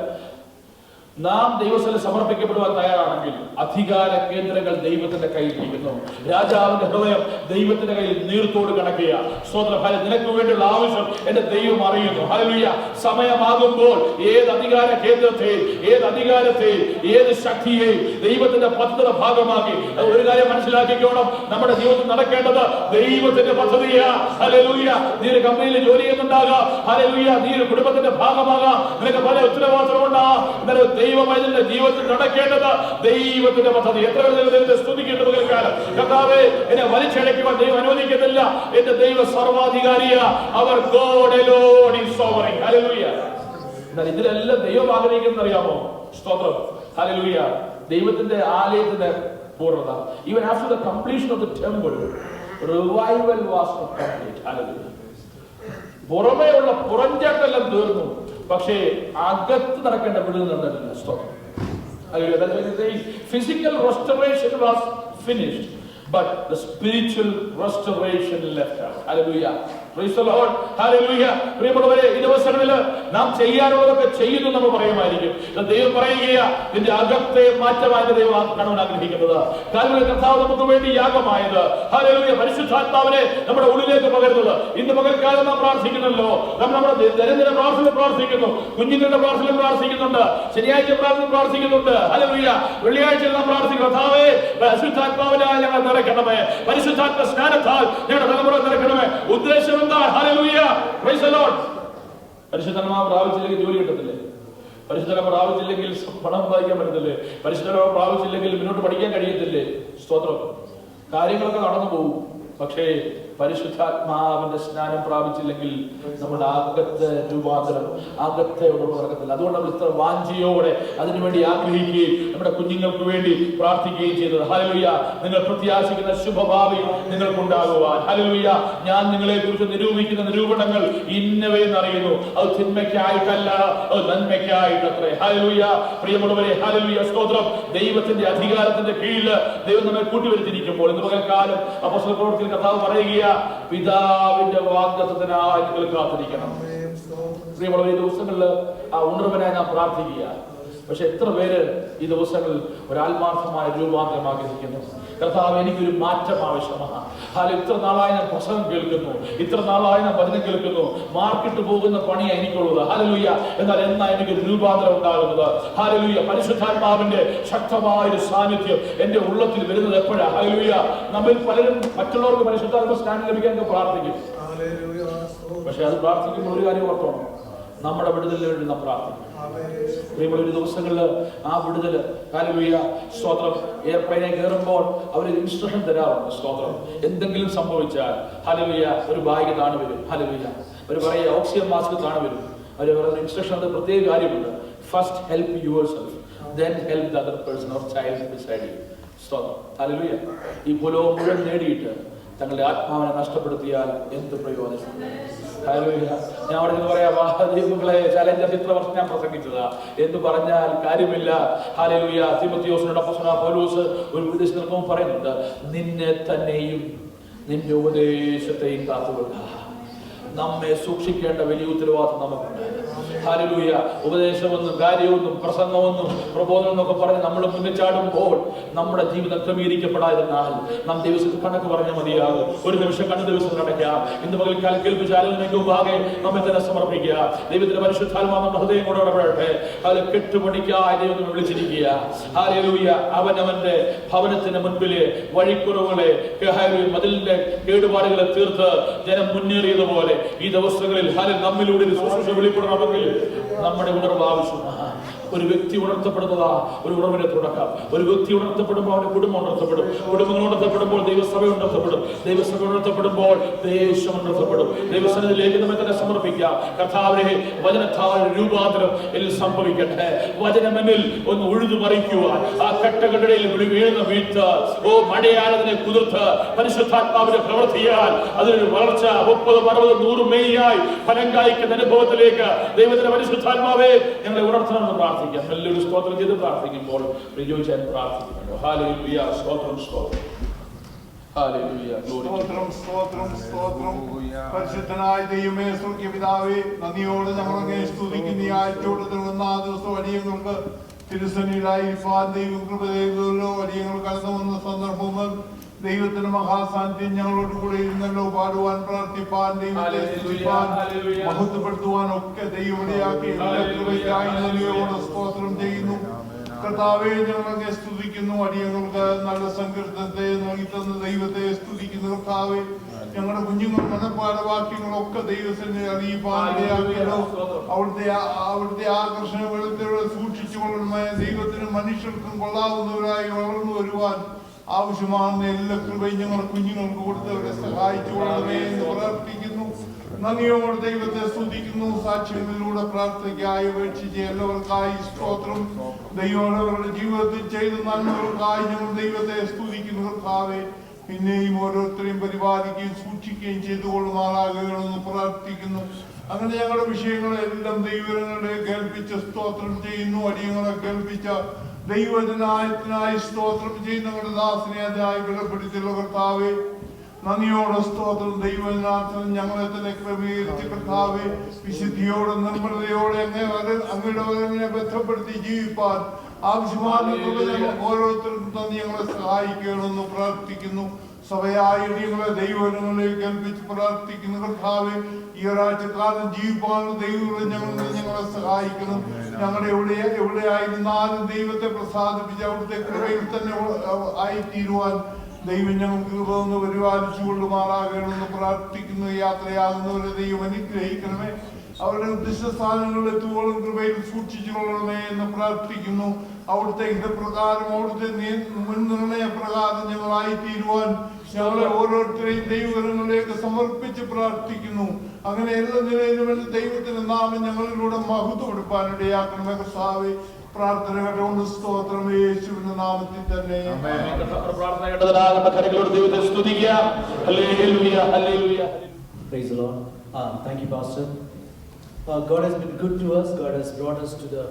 നാം ദൈവസ്ഥലം സമർപ്പിക്കപ്പെടുവാൻ തയ്യാറാണെങ്കിൽ അധികാര കേന്ദ്രങ്ങൾ ദൈവത്തിന്റെ കയ്യിൽ ഇരിക്കുന്നു. രാജാവിന്റെ ഹൃദയം ദൈവത്തിന്റെ കയ്യിൽ നീർത്തോട് കണക്കുക. സ്തോത്രം. നിനക്ക് വേണ്ടിയുള്ള ആവശ്യം എന്റെ ദൈവം അറിയുന്നു. ഹല്ലേലൂയ. സമയമാകുമ്പോൾ ഏത് അധികാര കേന്ദ്രത്തെയും ഏത് അധികാരത്തെയും ഏത് ശക്തിയെയും ദൈവത്തിന്റെ പദ്ധതിയുടെ ഭാഗമാക്കി ഒരു കാര്യം മനസ്സിലാക്കിക്കോണം, നമ്മുടെ ജീവിതത്തിൽ നടക്കേണ്ടത് ദൈവത്തിന്റെ പദ്ധതിയാ. ഹല്ലേലൂയ. നീ ഒരു കമ്പനിയിൽ ജോലി ചെയ്യുന്നുണ്ടാകാം, ഹല്ലേലൂയ, നീ ഒരു കുടുംബത്തിന്റെ ഭാഗമാകാം, നിനക്ക് പല ഉത്തരവാദിത്തങ്ങളുണ്ടാകാം. എന്നാലും ദൈവമൈതന്റെ ജീവിതത്തിൽ നടക്കേണ്ടത് ദൈവത്തിന്റെ പദ്ധതി. എത്ര ദൈവത്തെ സ്തുതിക്കേണ്ടത് കേൾക്കാനും. കർത്താവേ, എന്നെ വലിച്ചടയ്ക്കുവാൻ ദൈവം അനുവദിക്കുന്നില്ല. എന്റെ ദൈവ സർവാധികാരിയാ. അവർ God alone is sovereign. Hallelujah. എന്നാൽ ഇതിലെല്ലാം ദൈവം ആഗ്രഹിക്കുന്നത് അറിയാമോ? സ്തോത്രം. ഹല്ലേലൂയ. ദൈവത്തിന്റെ ആലയത്തിന്റെ പൂർണ്ണത. Even after the completion of the temple, revival was complete. Hallelujah. പുറമേയുള്ള പുറഞ്ചാട്ടെല്ലാം തീർന്നു, പക്ഷേ അകത്ത് നടക്കേണ്ട വിടുതൽ നടന്നില്ല. സ്തോത്രം. Physical restoration was finished, but the spiritual restoration left out. Hallelujah. Praise the Lord. Hallelujah. പ്രിയമുള്ളവരെ, ഈ ദിവസങ്ങളിൽ നാം ചെയ്യാനുള്ളതൊക്കെ ചെയ്യുന്നു നമ്മൾ പറയുമായിരിക്കും. ദൈവം പറയുകയാ, നിന്റെ അകത്തെ മാറ്റമാണ് ദൈവം കാണാൻ ആഗ്രഹിക്കുന്നത്. കാരണം കർത്താവ് നമുക്ക് വേണ്ടി യാഗമായത്. ഹല്ലേലൂയ. പരിശുദ്ധാത്മാവിനെ നമ്മുടെ ഉള്ളിലേക്ക് പകരുന്നത്. ഇന്ന് പകൽക്കാലം നാം പ്രാർത്ഥിക്കുന്നല്ലോ. നമ്മുടെ ദൈനംദിന പ്രാർത്ഥന പ്രാർത്ഥിക്കുന്നു, കുഞ്ഞുങ്ങളുടെ പ്രാർത്ഥന പ്രാർത്ഥിക്കുന്നുണ്ട്, ശനിയാഴ്ച പ്രാർത്ഥന പ്രാർത്ഥിക്കുന്നുണ്ട്. ഹല്ലേലൂയ. വെള്ളിയാഴ്ച നാം പ്രാർത്ഥിക്കുന്നു, കർത്താവേ പരിശുദ്ധാത്മാവിനാൽ ഞങ്ങൾ നിറയ്ക്കണമേ, പരിശുദ്ധാത്മ സ്നാനത്താൽ ഞങ്ങളുടെ തലമുറ നിറയ്ക്കണമേ. ഉദ്ദേശം എന്താ? ഹല്ലേലൂയ. Praise the Lord. പരിശുദ്ധാത്മാവ് പ്രാപിച്ചില്ലെങ്കിൽ ജോലി കിട്ടത്തില്ലേ? പരിശുദ്ധാത്മാവ് പ്രാപിച്ചില്ലെങ്കിൽ പണം സമ്പാദിക്കാൻ പറ്റത്തില്ലേ? പരിശുദ്ധാത്മാവ് പ്രാപിച്ചില്ലെങ്കിൽ മുന്നോട്ട് പഠിക്കാൻ കഴിയത്തില്ലേ? സ്തോത്രം. കാര്യങ്ങളൊക്കെ നടന്നു പോകും. പക്ഷേ പരിശുദ്ധാത്മാവിന്റെ സ്നാനം പ്രാപിച്ചില്ലെങ്കിൽ നമ്മുടെ അകത്തെ രൂപാന്തരം, അകത്തെ ഉണർവ് നടക്കത്തില്ല. അതുകൊണ്ട് നമ്മൾ ഇത്ര വാഞ്ചയോടെ അതിനുവേണ്ടി ആഗ്രഹിക്കുകയും നമ്മുടെ കുഞ്ഞുങ്ങൾക്ക് വേണ്ടി പ്രാർത്ഥിക്കുകയും ചെയ്തത്. ഹല്ലേലൂയ. നിങ്ങൾ പ്രത്യാശിക്കുന്ന ശുഭഭാവി നിങ്ങൾക്കുണ്ടാകുവാൻ. ഹല്ലേലൂയ. ഞാൻ നിങ്ങളെ കുറിച്ച് നിരൂപിക്കുന്ന നിരൂപണങ്ങൾ ഇന്നവയെന്നറിയുന്നു. അത് തിന്മയ്ക്കായിട്ടല്ല, അത് നന്മയ്ക്കായിട്ടത്രേ. ഹല്ലേലൂയ. പ്രിയമുള്ളവരെ, ഹല്ലേലൂയ. സ്തോത്രം. ദൈവത്തിന്റെ അധികാരത്തിന്റെ കീഴിൽ ദൈവം നമ്മെ കൂട്ടിവരുത്തിയിരിക്കുമ്പോൾ ഇന്ന് പകൽക്കാലം അപ്പോസ്തല പ്രവൃത്തിയിൽ കർത്താവ് പറയുക, പിതാവിന്റെ വാഗ്ദത്തത്തിനായി നിങ്ങൾ കാത്തിരിക്കണം. പ്രിയമുള്ളവർ, ഈ ദിവസങ്ങളിൽ ആ ഉണർവിനായി നാം പ്രാർത്ഥിക്കുക. പക്ഷെ എത്ര പേര് ഈ ദിവസങ്ങളിൽ ഒരാത്മാർത്ഥമായ രൂപാന്തരം ആഗ്രഹിക്കുന്നു? കർത്താവ്, എനിക്കൊരു മാറ്റം ആവശ്യമാണ്. ഇത്ര നാളായി ഞാൻ പ്രസംഗം കേൾക്കുന്നു, ഇത്ര നാളായി ഞാൻ വചനം കേൾക്കുന്നു, മാർക്കിട്ട് പോകുന്ന പണിയാണ് എനിക്കുള്ളത്. ഹല്ലേലൂയ. എന്നാൽ എന്നാ എനിക്കൊരു രൂപാന്തരം ഉണ്ടാകുന്നത്? ഹല്ലേലൂയ. പരിശുദ്ധാത്മാവിന്റെ ശക്തമായൊരു സാന്നിധ്യം എന്റെ ഉള്ളത്തിൽ വരുന്നത് എപ്പോഴാണ്? ഹല്ലേലൂയ. നമ്മിൽ പലരും മറ്റുള്ളവർക്ക് പരിശുദ്ധാത്മ സ്നാനം ലഭിക്കാൻ പ്രാർത്ഥിക്കും. പക്ഷെ അത് പ്രാർത്ഥിക്കുമ്പോൾ ഒരു കാര്യം ഓർത്തോണം, നമ്മുടെ വിടുതലിന് വേണ്ടി നാം പ്രാർത്ഥിക്കും. പ്രിയമുള്ള ഒരു ദിവസങ്ങളിൽ ആ വിടുതല്, ഹല്ലേലൂയ, സ്തോത്രം, എയർപ്ലെയിനെ കയറുമ്പോൾ അവര് ഇൻസ്ട്രക്ഷൻ തരാറുണ്ട്. സ്തോത്രം. എന്തെങ്കിലും സംഭവിച്ചാൽ ഹല്ലേലൂയ ഒരു ബാഗ് താണു വരും. ഹല്ലേലൂയ. അവർ പറയുക ഓക്സിജൻ മാസ്ക് താണു വരും. അവർ പറയുന്ന ഇൻസ്ട്രക്ഷൻ അത് പ്രത്യേക കാര്യമുണ്ട്. First help yourself, then help the other person or child beside you. സ്തോത്രം. ഹല്ലേലൂയ. ഈ ഭൂലോകം മുഴുവൻ നേടിയിട്ട് തങ്ങളുടെ ആത്മാവിനെ നഷ്ടപ്പെടുത്തിയാൽ എന്ത് പ്രയോജനം? ഹല്ലേലൂയ. ഞാൻ അവിടെ നിന്ന് പറയാം, ദൈവങ്ങളെ ചലഞ്ചർ ഇത്ര വർഷം ഞാൻ പ്രസംഗിച്ചതാ എന്ന് പറഞ്ഞാൽ കാര്യമില്ല. ഹല്ലേലൂയ. തിമോഥെയോസിനോട് അപ്പോസ്തലനായ പൗലോസ് ഒരു ഉപദേശത്തിൽ പറയുന്നുണ്ട്, നിന്നെ തന്നെയും നിന്റെ ഉപദേശത്തെയും കാത്തുകൊള്ളുക. നമ്മെ സൂക്ഷിക്കേണ്ട വലിയ ഉത്തരവാദിത്വം നമുക്കുണ്ട്. ഹല്ലേലൂയ. ഉപദേശമൊന്നും കാര്യമൊന്നും പ്രസംഗമൊന്നും പ്രബോധനം എന്നൊക്കെ പറഞ്ഞ് നമ്മൾ മുന്നിൽ ചാടുമ്പോൾ നമ്മുടെ ജീവിതം ക്രമീകരിക്കപ്പെടാതിരുന്നാൽ നാം ദിവസത്തിൽ കണക്ക് പറഞ്ഞാൽ മതിയാകും. ഒരു നിമിഷം കണ്ട ദിവസം നടക്കാം. ഇന്ന് പകൽക്കാലം കേൾപ്പിച്ച ആലോചനയ്ക്ക് മുമ്പാകെ നമ്മെ തന്നെ സമർപ്പിക്കുക. ദൈവത്തിന്റെ പരിശുദ്ധാത്മാവ് നമ്മുടെ ഹൃദയം കൊണ്ട് ഇടപെടട്ടെ. അത് കെട്ടുപണിക്കായി ദൈവം വിളിച്ചിരിക്കുക. ഹല്ലേലൂയ. അവനവന്റെ ഭവനത്തിന് മുൻപിലെ വഴിക്കുറവുകളെ, മതിലിന്റെ കേടുപാടുകളെ തീർത്ത് ജനം മുന്നേറിയതുപോലെ ഈ ദിവസങ്ങളിൽ നമ്മിലൂടെ ശുശ്രൂഷ വെളിപ്പെടണമെങ്കിൽ നമ്മുടെ ഉണർവ് ആവശ്യമാണ്. ഒരു വ്യക്തി ഉണർത്തപ്പെടുന്നതാ ഒരു ഉണർവിന്റെ തുടക്കം. ഒരു വ്യക്തി ഉണർത്തപ്പെടുമ്പോൾ അവന്റെ കുടുംബം ഉണർത്തപ്പെടും. കുടുംബങ്ങൾ ഉണർത്തപ്പെടുമ്പോൾ ദൈവസഭ ഉണർത്തപ്പെടും. ദൈവസഭ ഉണർത്തപ്പെടുമ്പോൾ ദേശം ഉണർത്തപ്പെടും. ദൈവസന്നിധിയിലേക്ക് നമ്മെ തന്നെ സമർപ്പിക്കാം. കർത്താവിനെ വചനത്താൽ രൂപാന്തരം എന്നിൽ സംഭവിക്കട്ടെ. വചനം എന്നിൽ ഒന്ന് ഉഴുതുമറിക്കുവാൻ, ആ കെട്ടകളുടെ വീഴുന്ന വീഴ്ത്ത്, ഓ മഴയാലതിനെ കുതിർത്ത് പരിശുദ്ധാത്മാവിന്റെ പ്രവർത്തിയാൽ അതിനൊരു വളർച്ച 30, 60, 100 മേനിയായി ഫലം കായ്ക്കുന്ന അനുഭവത്തിലേക്ക് ദൈവത്തിന്റെ പരിശുദ്ധാത്മാവെ ഞങ്ങളെ ഉണർത്തണമെന്ന് പ്രാർത്ഥിക്കാം. നല്ലൊരു സ്തോത്രം ചെയ്ത് പ്രാർത്ഥിക്കുമ്പോൾ പ്രയോജനം പ്രാർത്ഥിക്കുന്നുണ്ട്. ഹല്ലേലൂയ. സ്തോത്രം, സ്തോത്രം. ഹല്ലേലൂയ. സ്തോത്രം. പരിശുദ്ധനായ ദൈവമേ, സ്വർഗ്ഗീയ പിതാവേ, നന്ദിയോടെ ഞങ്ങളെ സ്തുതിക്കുന്ന ഈ ആഴ്ചയോടെ തുടങ്ങുന്ന ആ ദിവസം അടിയങ്ങൾക്ക് തിരുസന്നിധിയിലായിരിക്കാൻ ദൈവം കൃപ ചെയ്തല്ലോ. അടിയങ്ങൾ കടന്നു വന്ന സന്ദർഭങ്ങൾ ദൈവത്തിന്റെ മഹാസാന്നിധ്യം ഞങ്ങളോട് കൂടെ ഇരുന്നല്ലോ. പാടുവാൻ, പ്രാർത്ഥിപ്പാൻ, ദൈവത്തെ സ്തുതിപ്പാൻ, മഹത്വപ്പെടുത്തുവാൻ ഒക്കെ ദൈവവിടെയാക്കി സ്തോത്രം ചെയ്യുന്നു. കർത്താവേ, ഞങ്ങളെ സ്തുതിക്കുന്നു. അടിയങ്ങൾക്ക് നല്ല സങ്കീർത്തനത്തെ നൽകിത്തന്ന ദൈവത്തെ സ്തുതിക്കുന്നു. കർത്താവേ, ഞങ്ങളുടെ കുഞ്ഞുങ്ങൾ മനഃപ്പാഠവാക്യങ്ങളൊക്കെ ദൈവത്തിന്റെ അറിയിപ്പാനിടയാക്കിയല്ലോ. അവിടുത്തെ ആകർഷണങ്ങളെ സൂക്ഷിച്ചുകൊള്ളണമേ. ദൈവത്തിനും മനുഷ്യർക്കും കൊള്ളാവുന്നവരായി വളർന്നു വരുവാൻ ആവശ്യമാണെന്ന് എല്ലാ കൃപയും ഞങ്ങളുടെ കുഞ്ഞുങ്ങൾക്ക് കൊടുത്തവരെ സഹായിച്ചു കൊള്ളണമേ എന്ന് പ്രാർത്ഥിക്കുന്നു. നന്ദിയോട് ദൈവത്തെ സ്തുതിക്കുന്നു. സാക്ഷ്യങ്ങളിലൂടെ പ്രാർത്ഥനയ്ക്കായി അപേക്ഷിച്ച് എല്ലാവർക്കായി സ്തോത്രം. ദൈവം അവരുടെ ജീവിതത്തിൽ ചെയ്ത നന്മകൾക്കായി ഞങ്ങൾ ദൈവത്തെ സ്തുതിക്കുന്നു. കർത്താവേ, പിന്നെയും ഓരോരുത്തരെയും പരിപാലിക്കുകയും സൂക്ഷിക്കുകയും ചെയ്തുകൊള്ളുമാറാകുകയാണെന്ന് പ്രാർത്ഥിക്കുന്നു. അങ്ങനെ ഞങ്ങളുടെ വിഷയങ്ങളെല്ലാം ദൈവങ്ങളെ കേൾപ്പിച്ച് സ്തോത്രം ചെയ്യുന്നു. അടിയങ്ങളെ കേൾപ്പിച്ച ദൈവജനായത്തിനായി സ്തോത്രം ചെയ്യുന്ന ഞങ്ങളുടെ ദാസനെ അതിനായി ബലപ്പെടുത്തിയുള്ള കർത്താവേ, നന്ദിയോടെ സ്തോത്രം. ദൈവനാഥൻ ഞങ്ങളെ തന്നെ ക്രമീകരിച്ച് കർത്താവെ വിശുദ്ധിയോടെ നിർമ്മലതയോടെ അങ്ങയുടെ വരവിനെ ബന്ധപ്പെടുത്തി ജീവിപ്പാൻ ആവശ്യമായ ഓരോരുത്തർക്കും തന്നെ ഞങ്ങളെ സഹായിക്കണമെന്ന് പ്രാർത്ഥിക്കുന്നു. സഭയായിട്ട് ഞങ്ങളെ ദൈവങ്ങളിലേക്ക് ഏൽപ്പിച്ച് പ്രാർത്ഥിക്കുന്നു. കർത്താവെ ഈ ഒരാഴ്ചക്കാലം ജീവിപ്പാനുള്ള ദൈവം ഞങ്ങളെ സഹായിക്കണം. ഞങ്ങളുടെ എവിടെയായിരുന്നാലും ദൈവത്തെ പ്രസാദിപ്പിച്ച് അവിടുത്തെ കൃപയിൽ തന്നെ ആയിത്തീരുവാൻ ദൈവം ഞങ്ങൾക്ക് കൃപ ഒന്ന് പരിപാലിച്ചു കൊള്ളുമാറാകണമെന്ന് പ്രാർത്ഥിക്കുന്നു. യാത്രയാകുന്നവരെ ദൈവം അനുഗ്രഹിക്കണമേ. അവരുടെ ഉദ്ദേശ സ്ഥാനങ്ങളിൽ എത്തുവോളം കൃപയിൽ സൂക്ഷിച്ചു കൊള്ളണമേ എന്ന് പ്രാർത്ഥിക്കുന്നു. അവിടുത്തെ ഹിതപ്രകാരം അവിടുത്തെ മുൻനിർണയ പ്രകാരം ഞങ്ങളായിത്തീരുവാൻ ഞങ്ങളെ ഓരോരുത്തരെയും ദൈവകരങ്ങളിലേക്ക് സമർപ്പിച്ച് പ്രാർത്ഥിക്കുന്നു. അങ്ങനെ എല്ലാ നിലയിലും ദൈവത്തിന്റെ നാമം ഞങ്ങളിലൂടെ മഹത്വമെടുപ്പാൻ ഇടയാക്കണമേ. കർത്താവേ, പ്രാർത്ഥന കേട്ടുകൊണ്ട് സ്തോത്രം യേശുവിന്റെ നാമത്തിൽ തന്നെ. Praise the Lord. Thank you, Pastor. God has been good to us. God has brought us to the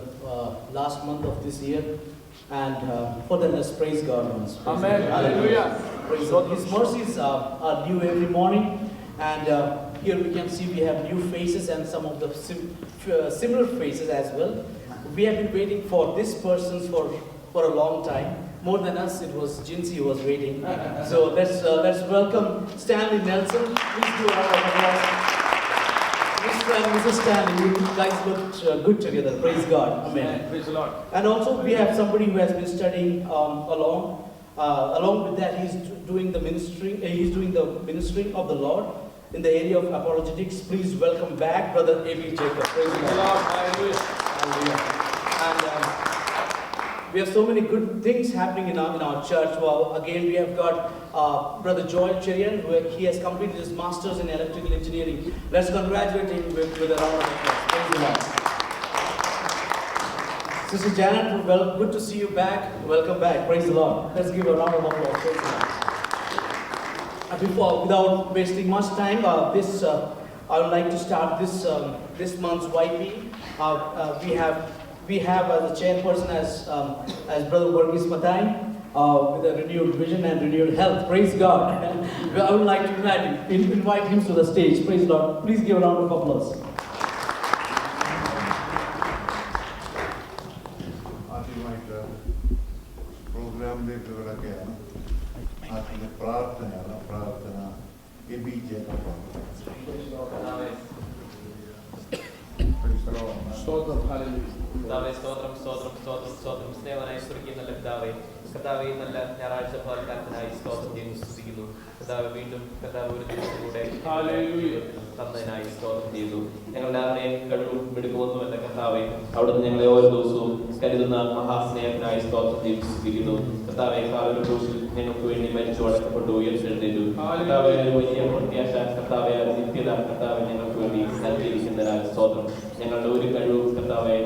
last month of this year, and for that, let's praise God once. Amen. Hallelujah. Praise God. His mercies are new every morning, and here we can see we have new faces and some of the similar faces as well. We have been waiting for this person for a long time. More than us, it was Jinsi who was waiting. So let's welcome Stanley Nelson. Please do a round of applause. Mr. and Mrs. Stanley, you guys looked good together. Praise God. Amen. Praise the Lord. And also we have somebody who has been studying along with that, he's doing the ministry of the Lord in the area of apologetics. Please welcome back Brother A.B. Jacob. Praise the Lord. Hallelujah. And we have so many good things happening in our church. Well, again, we have got Brother Joel Cherian, who he has completed his master's in electrical engineering. Let's congratulate him with a round of applause. Praise the Lord. Sister Janet, well, good to see you back. Welcome back. Praise the Lord. Let's give a round of applause. Praise the Lord. Without wasting much time, I would like to start this month's YP. We have as a chairperson as Brother Varghese Matai with a renewed vision and renewed health. Praise God. I would like to invite him to the stage. Praise the Lord. Please give a round of applause. ആദ്യമായിട്ട് പ്രോഗ്രാമിലേക്ക് കിടക്കുകയാണ്. ആദ്യത്തെ പ്രാർത്ഥന AB ജേക്കബാണ്. സ്നേഹനായ സ്വർഗീയ നല്ല പിതാവേ, കർത്താവേ, നല്ല ഞായറാഴ്ച ഫലക്കാരനായി സ്തോത്രം ചെയ്യുന്നു, സ്തുതിക്കുന്നു. കർത്താവ് വീണ്ടും കർത്താവ് ഒരു ദിവസം കൂടെ തന്നതിനായി സ്തോത്രം ചെയ്യുന്നു. ഞങ്ങളെല്ലാവരെയും കഴിവും മിടുക്കുമൊന്നുമല്ല കർത്താവേ, അവിടുന്ന് ഞങ്ങളെ ഓരോ ദിവസവും കരുതുന്ന മഹാസ്നേഹത്തിനായി സ്തോത്രം ചെയ്ത് സ്തുതിക്കുന്നു. കർത്താവേ, കാലൊരു ക്രൂശിൽ ഞങ്ങൾക്ക് വേണ്ടി മരിച്ചു അടക്കപ്പെട്ടു, ഉയർത്തെഴുന്നേറ്റു. കർത്താവേ, ഒരു വലിയ പ്രത്യാശ കർത്താവേ, നിത്യത കർത്താവെ ഞങ്ങൾക്ക് വേണ്ടി നൽകിയിരിക്കുന്നതിനാൽ സ്തോത്രം. ഞങ്ങളുടെ ഒരു കഴിവും കർത്താവെ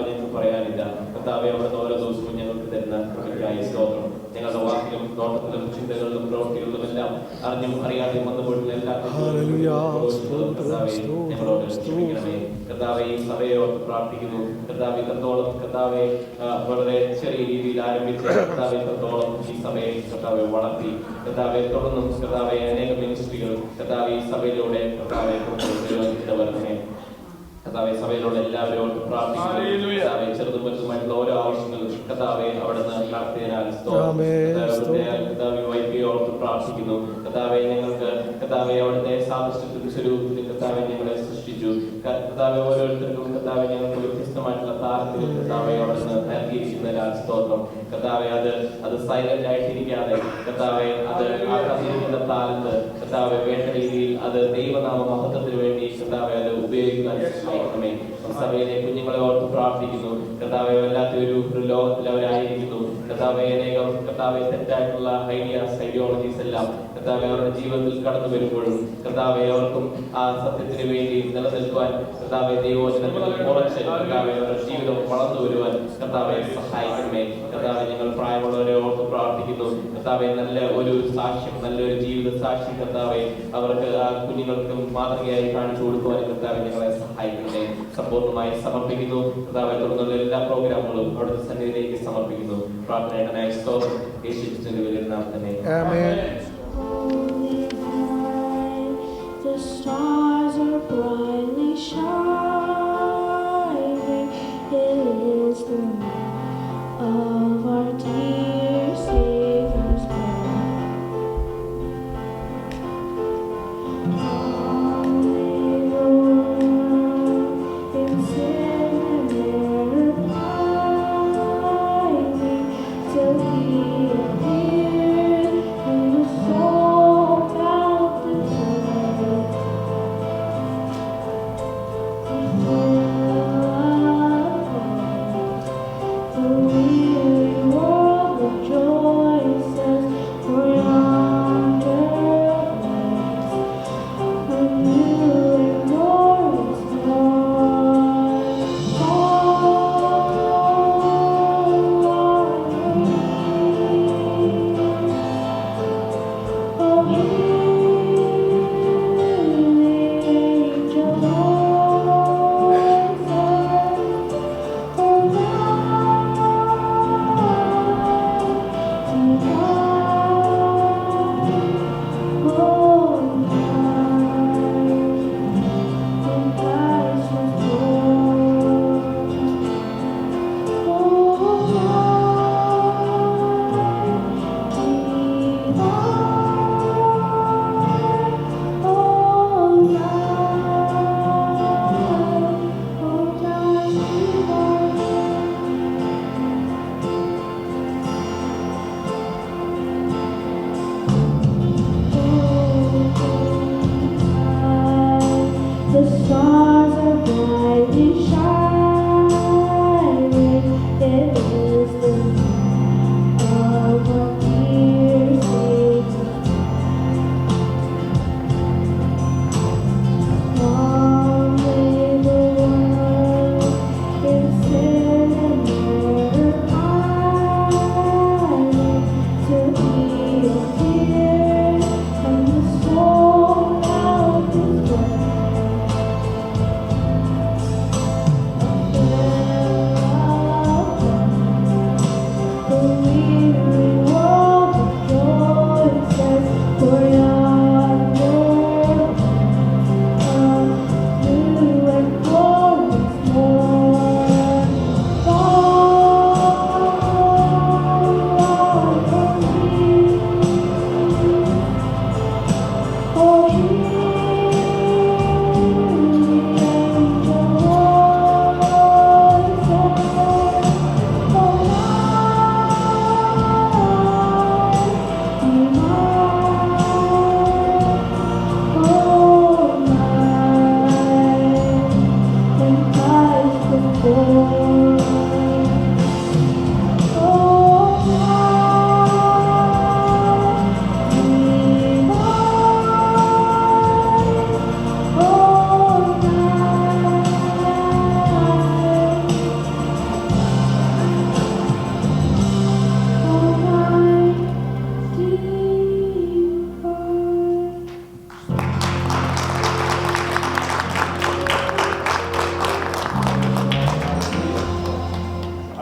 ഞങ്ങൾക്ക് പറയാനില്ല. കർത്താവെ, അവിടുന്ന് ഓരോ ദിവസവും ഞങ്ങൾക്ക് തരുന്ന കൃപയ്ക്കായി സ്തോത്രം. ഞങ്ങളുടെ വാക്കിലും നോട്ടത്തിലും ചിന്തകളിലും പ്രവൃത്തികളിലും എല്ലാം അറിഞ്ഞും അറിയാതെയും വന്നുപോയിട്ടുള്ള എല്ലാ ഞങ്ങളോട് ക്ഷമിക്കണമേ. കർത്താവെ, ഈ സഭയോട് പ്രാർത്ഥിക്കുന്നു. കർത്താവെ, ഇത്രത്തോളം കർത്താവെ വളരെ ചെറിയ രീതിയിൽ ആരംഭിച്ച കർത്താവെ ഇത്രത്തോളം ഈ സഭയെ കർത്താവെ വളർത്തി കർത്താവെ തുടർന്നും കർത്താവെ അനേക മിനിസ്ട്രികൾ കർത്താവെ ഈ സഭയിലൂടെ കർത്താവെ വരുന്നേ. കർത്താവെ, സഭയിലുള്ള എല്ലാവരോടും പ്രാർത്ഥിക്കുന്നു. കർത്താവെ, ചെറുതും വലുതുമായിട്ടുള്ള ഓരോ ആവശ്യങ്ങൾ കർത്താവെ അവിടുന്ന് പ്രാർത്ഥിക്കാൻ വൈദ്യോട് പ്രാർത്ഥിക്കുന്നു. കർത്താവെ, ഞങ്ങൾക്ക് കർത്താവെ അവിടുത്തെ സാദൃശ്യത്തിലും സ്വരൂപത്തിലും കർത്താവെ ഞങ്ങളെ സൃഷ്ടിച്ചു. കർത്താവെ, ഓരോരുത്തർക്കും കർത്താവെ ഞങ്ങൾക്ക് വ്യത്യസ്തമായിട്ടുള്ള താരത്തിൽ കർത്താവെ അവിടുന്ന് നൽകിയിരിക്കുന്നതിനാൽ സ്തോത്രം. കർത്താവെ, അത് സൈലന്റ് ആയിട്ടിരിക്കാതെ കർത്താവെ അത് ആ തന്നിരിക്കുന്ന താലത്ത് കർത്താവെ വേണ്ട രീതിയിൽ അത് ദൈവനാമ മഹത്വത്തിന് വേണ്ടി കർത്താവെ അത് ഉപയോഗിക്കാൻ സഹായിക്കണമേ. സഭയിലെ കുഞ്ഞുങ്ങളെ ഓർത്ത് പ്രാർത്ഥിക്കുന്നു. കർത്താവെ, വല്ലാത്തൊരു ലോകത്തിൽ അവരായിരിക്കുന്നു. കർത്താവെ, അനേകം കർത്താവെ തെറ്റായിട്ടുള്ള ഐഡിയോളജീസ് എല്ലാം കർത്താവെ അവരുടെ ജീവിതത്തിൽ കടന്നു വരുമ്പോഴും കർത്താവെ അവർക്കും ആ സത്യത്തിന് വേണ്ടി നിലനിൽക്കുവാൻ കർത്താവെ ദൈവവചനത്തിൽ ഉറച്ച് കർത്താവെ അവരുടെ ജീവിതം വളർന്നു വരുവാൻ കർത്താവെ സഹായിക്കണമേ. കർത്താവെ, ഞങ്ങൾ പ്രായമുള്ളവരെ ഓർത്ത് പ്രാർത്ഥിക്കുന്നു. കർത്താവെ, നല്ല ഒരു സാക്ഷ്യം, നല്ലൊരു ജീവിത സാക്ഷ്യം കർത്താവെ അവർക്ക് ആ കുഞ്ഞുങ്ങൾക്കും മാതൃകയായി കാണിച്ചു കൊടുക്കുവാൻ കർത്താവെ ഞങ്ങളെ സഹായിക്കണമേ. സമ്പൂർണ്ണമായി സമർപ്പിക്കുന്നു. കർത്താവെ, തുടർന്നുള്ള എല്ലാ പ്രോഗ്രാമുകളും അവിടുത്തെ സന്നിധിയിലേക്ക് സമർപ്പിക്കുന്നു. പ്രാർത്ഥനയുടെ സ്തോത്രം യേശുവിന്റെ നാമത്തിൽ തന്നെ. stars are brightly shining. It is the morn of our dear Savior's birth. Hallelujah, in sin and error pining, till He appeared, and the soul felt its worth. The weary world rejoices, for yonder lies a new and glorious morn. Oh, hear the The stars are brightly shining. It is the morn of our dear Savior's birth. Long lay the world in sin and error pining, till He appeared, and the soul felt His worth. The weary world rejoices, for yonder a new and glorious morn. Fall on me. Oh, hear the angel voices. Oh, when Christ was born.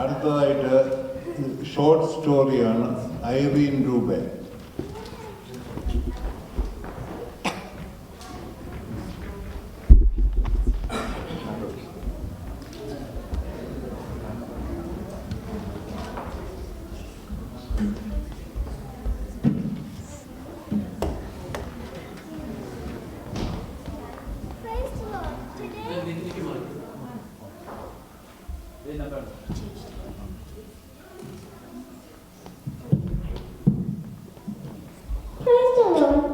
അടുത്തതായിട്ട് short സ്റ്റോറിയാണ് Irene രൂപേ. Praise the Lord. Today, Praise the Lord.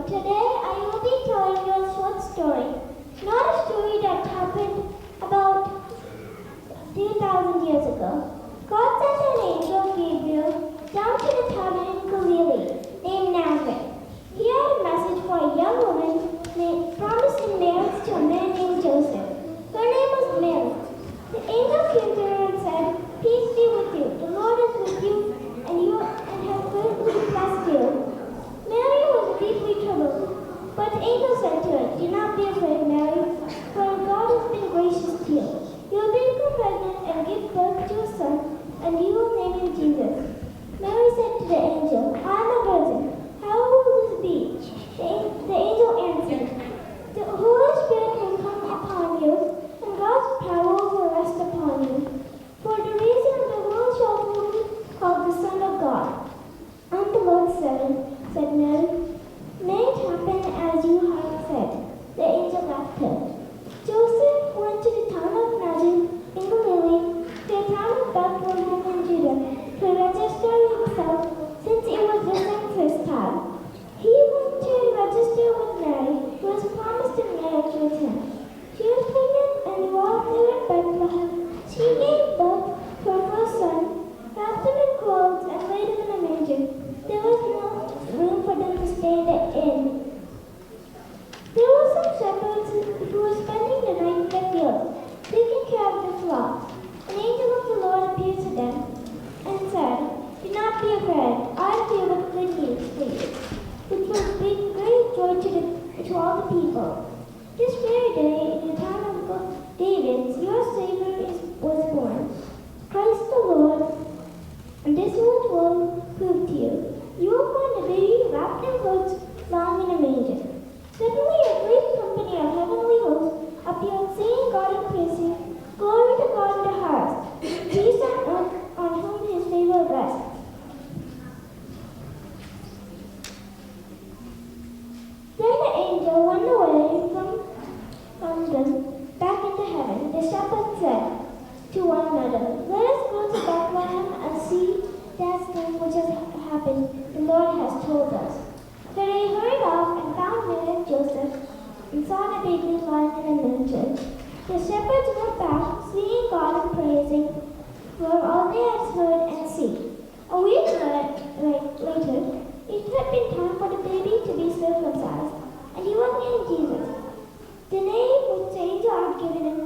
Nazareth, said Mary. May it happen as you have said. The angel left her. Joseph went to the town of Nazareth in Galilee, to a town of Bethlehem in Judah, to register himself, since it was the census time. He went to register with Mary, who was promised in marriage with him. She was pregnant, and while they were in Bethlehem, she gave birth to her first son, wrapped him in clothes, and laid him in a manger. There was no room for them to stay in the inn. There were some shepherds who were spending the night in the field, taking care of the flock. An angel of the Lord appeared to them and said, "Do not be afraid. I am here with good news for you, which will bring great joy to all the people. This very day, in the town of David, your Savior was born, Christ the Lord. And this will prove to you. You will find a baby wrapped in clothes, lying in a manger." Suddenly a great company of heavenly hosts appeared, saying, "God and praising, glory to God in the highest, peace on earth on whom his favor rests." Then the angel went away from them back into heaven. The shepherds said to one another, "Let us go to Bethlehem and see that thing which has happened, the Lord has told us." So they hurried off and found Mary and Joseph and saw the baby lying in a manger. The shepherds went back, singing God and praising for all they had heard and seen. A week later, it had been time for the baby to be circumcised, and he was named Jesus, the name which the angel had given him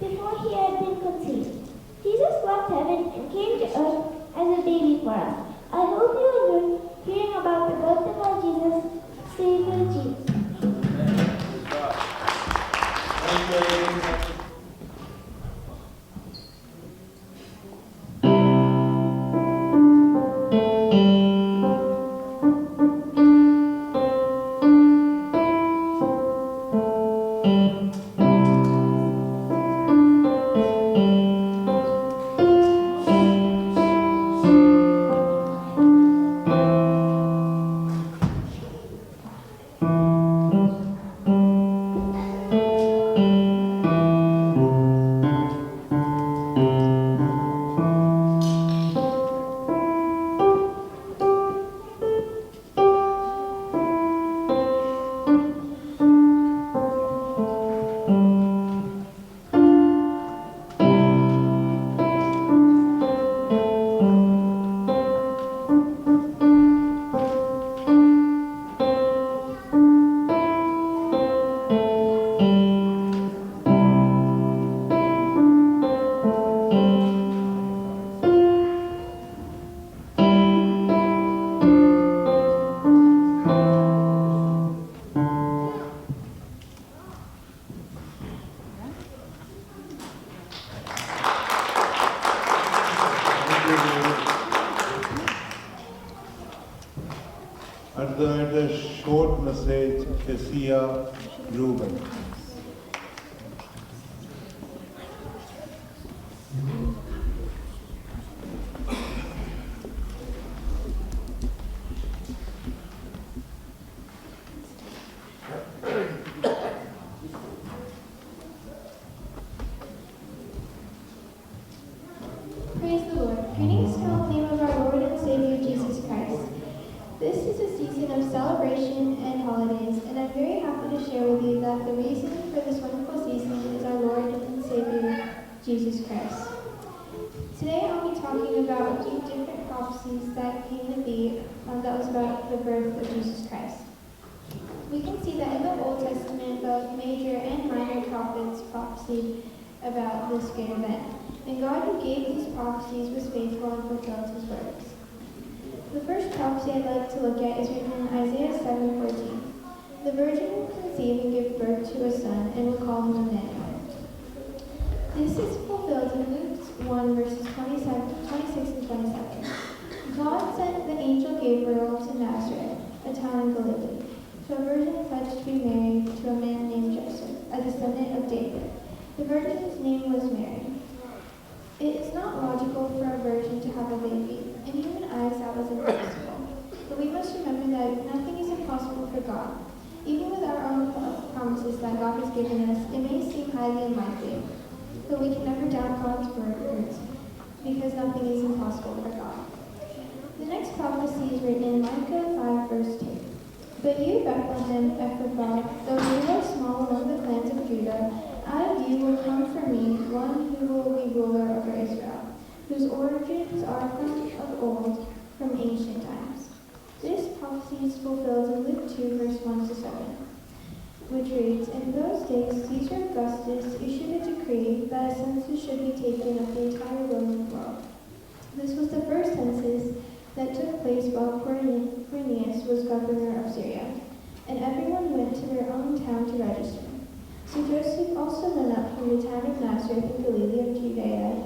before he had been conceived. Jesus left heaven and came to earth as a baby for us. I hope you enjoyed hearing about the birth of our Jesus, Savior Jesus. അടുത്തതായിട്ട് short message Keziah രൂപൻ. Praise the Lord. Greetings to all in the name of our Lord and Savior Jesus Christ. This is a season of celebration and holidays, and I'm very happy to share with you that the reason for this wonderful season is our Lord and Savior Jesus Christ. Today I'll be talking about a few different prophecies that came to be that was about the birth of Jesus Christ. We can see that in the Old Testament both major and minor prophets prophesied about this great event. And God who gave these prophecies was faithful and fulfilled his words. The first prophecy I'd like to look at is written in Isaiah 7:14. The virgin will conceive and give birth to a son and will call him Emmanuel. This is fulfilled in Luke 1 verses 26 and 27. God sent the angel Gabriel to Nazareth, a town in Galilee, to a virgin pledged to be married to a man named Joseph, a descendant of David. The virgin's name was Mary. It is not logical for a virgin to have a baby. In human eyes, that was impossible. has given us, it may seem highly unlikely, but we can never doubt God's words because nothing is impossible for God. The next prophecy is written in Micah 5, verse 2. But you, Bethlehem Ephrathah, though you are small among the clans of Judah, out of you will come for me one who will be ruler over Israel, whose origins are from of old, from ancient times. This prophecy is fulfilled in Luke 2, verse 1 to 7, which reads, In those days Caesar Augustus issued a decree that a census should be taken of the entire Roman world. This was the first census that took place while Quirinius was governor of Syria, and everyone went to their own town to register. So Joseph also went up from the town of Nazareth in Galilee of Judea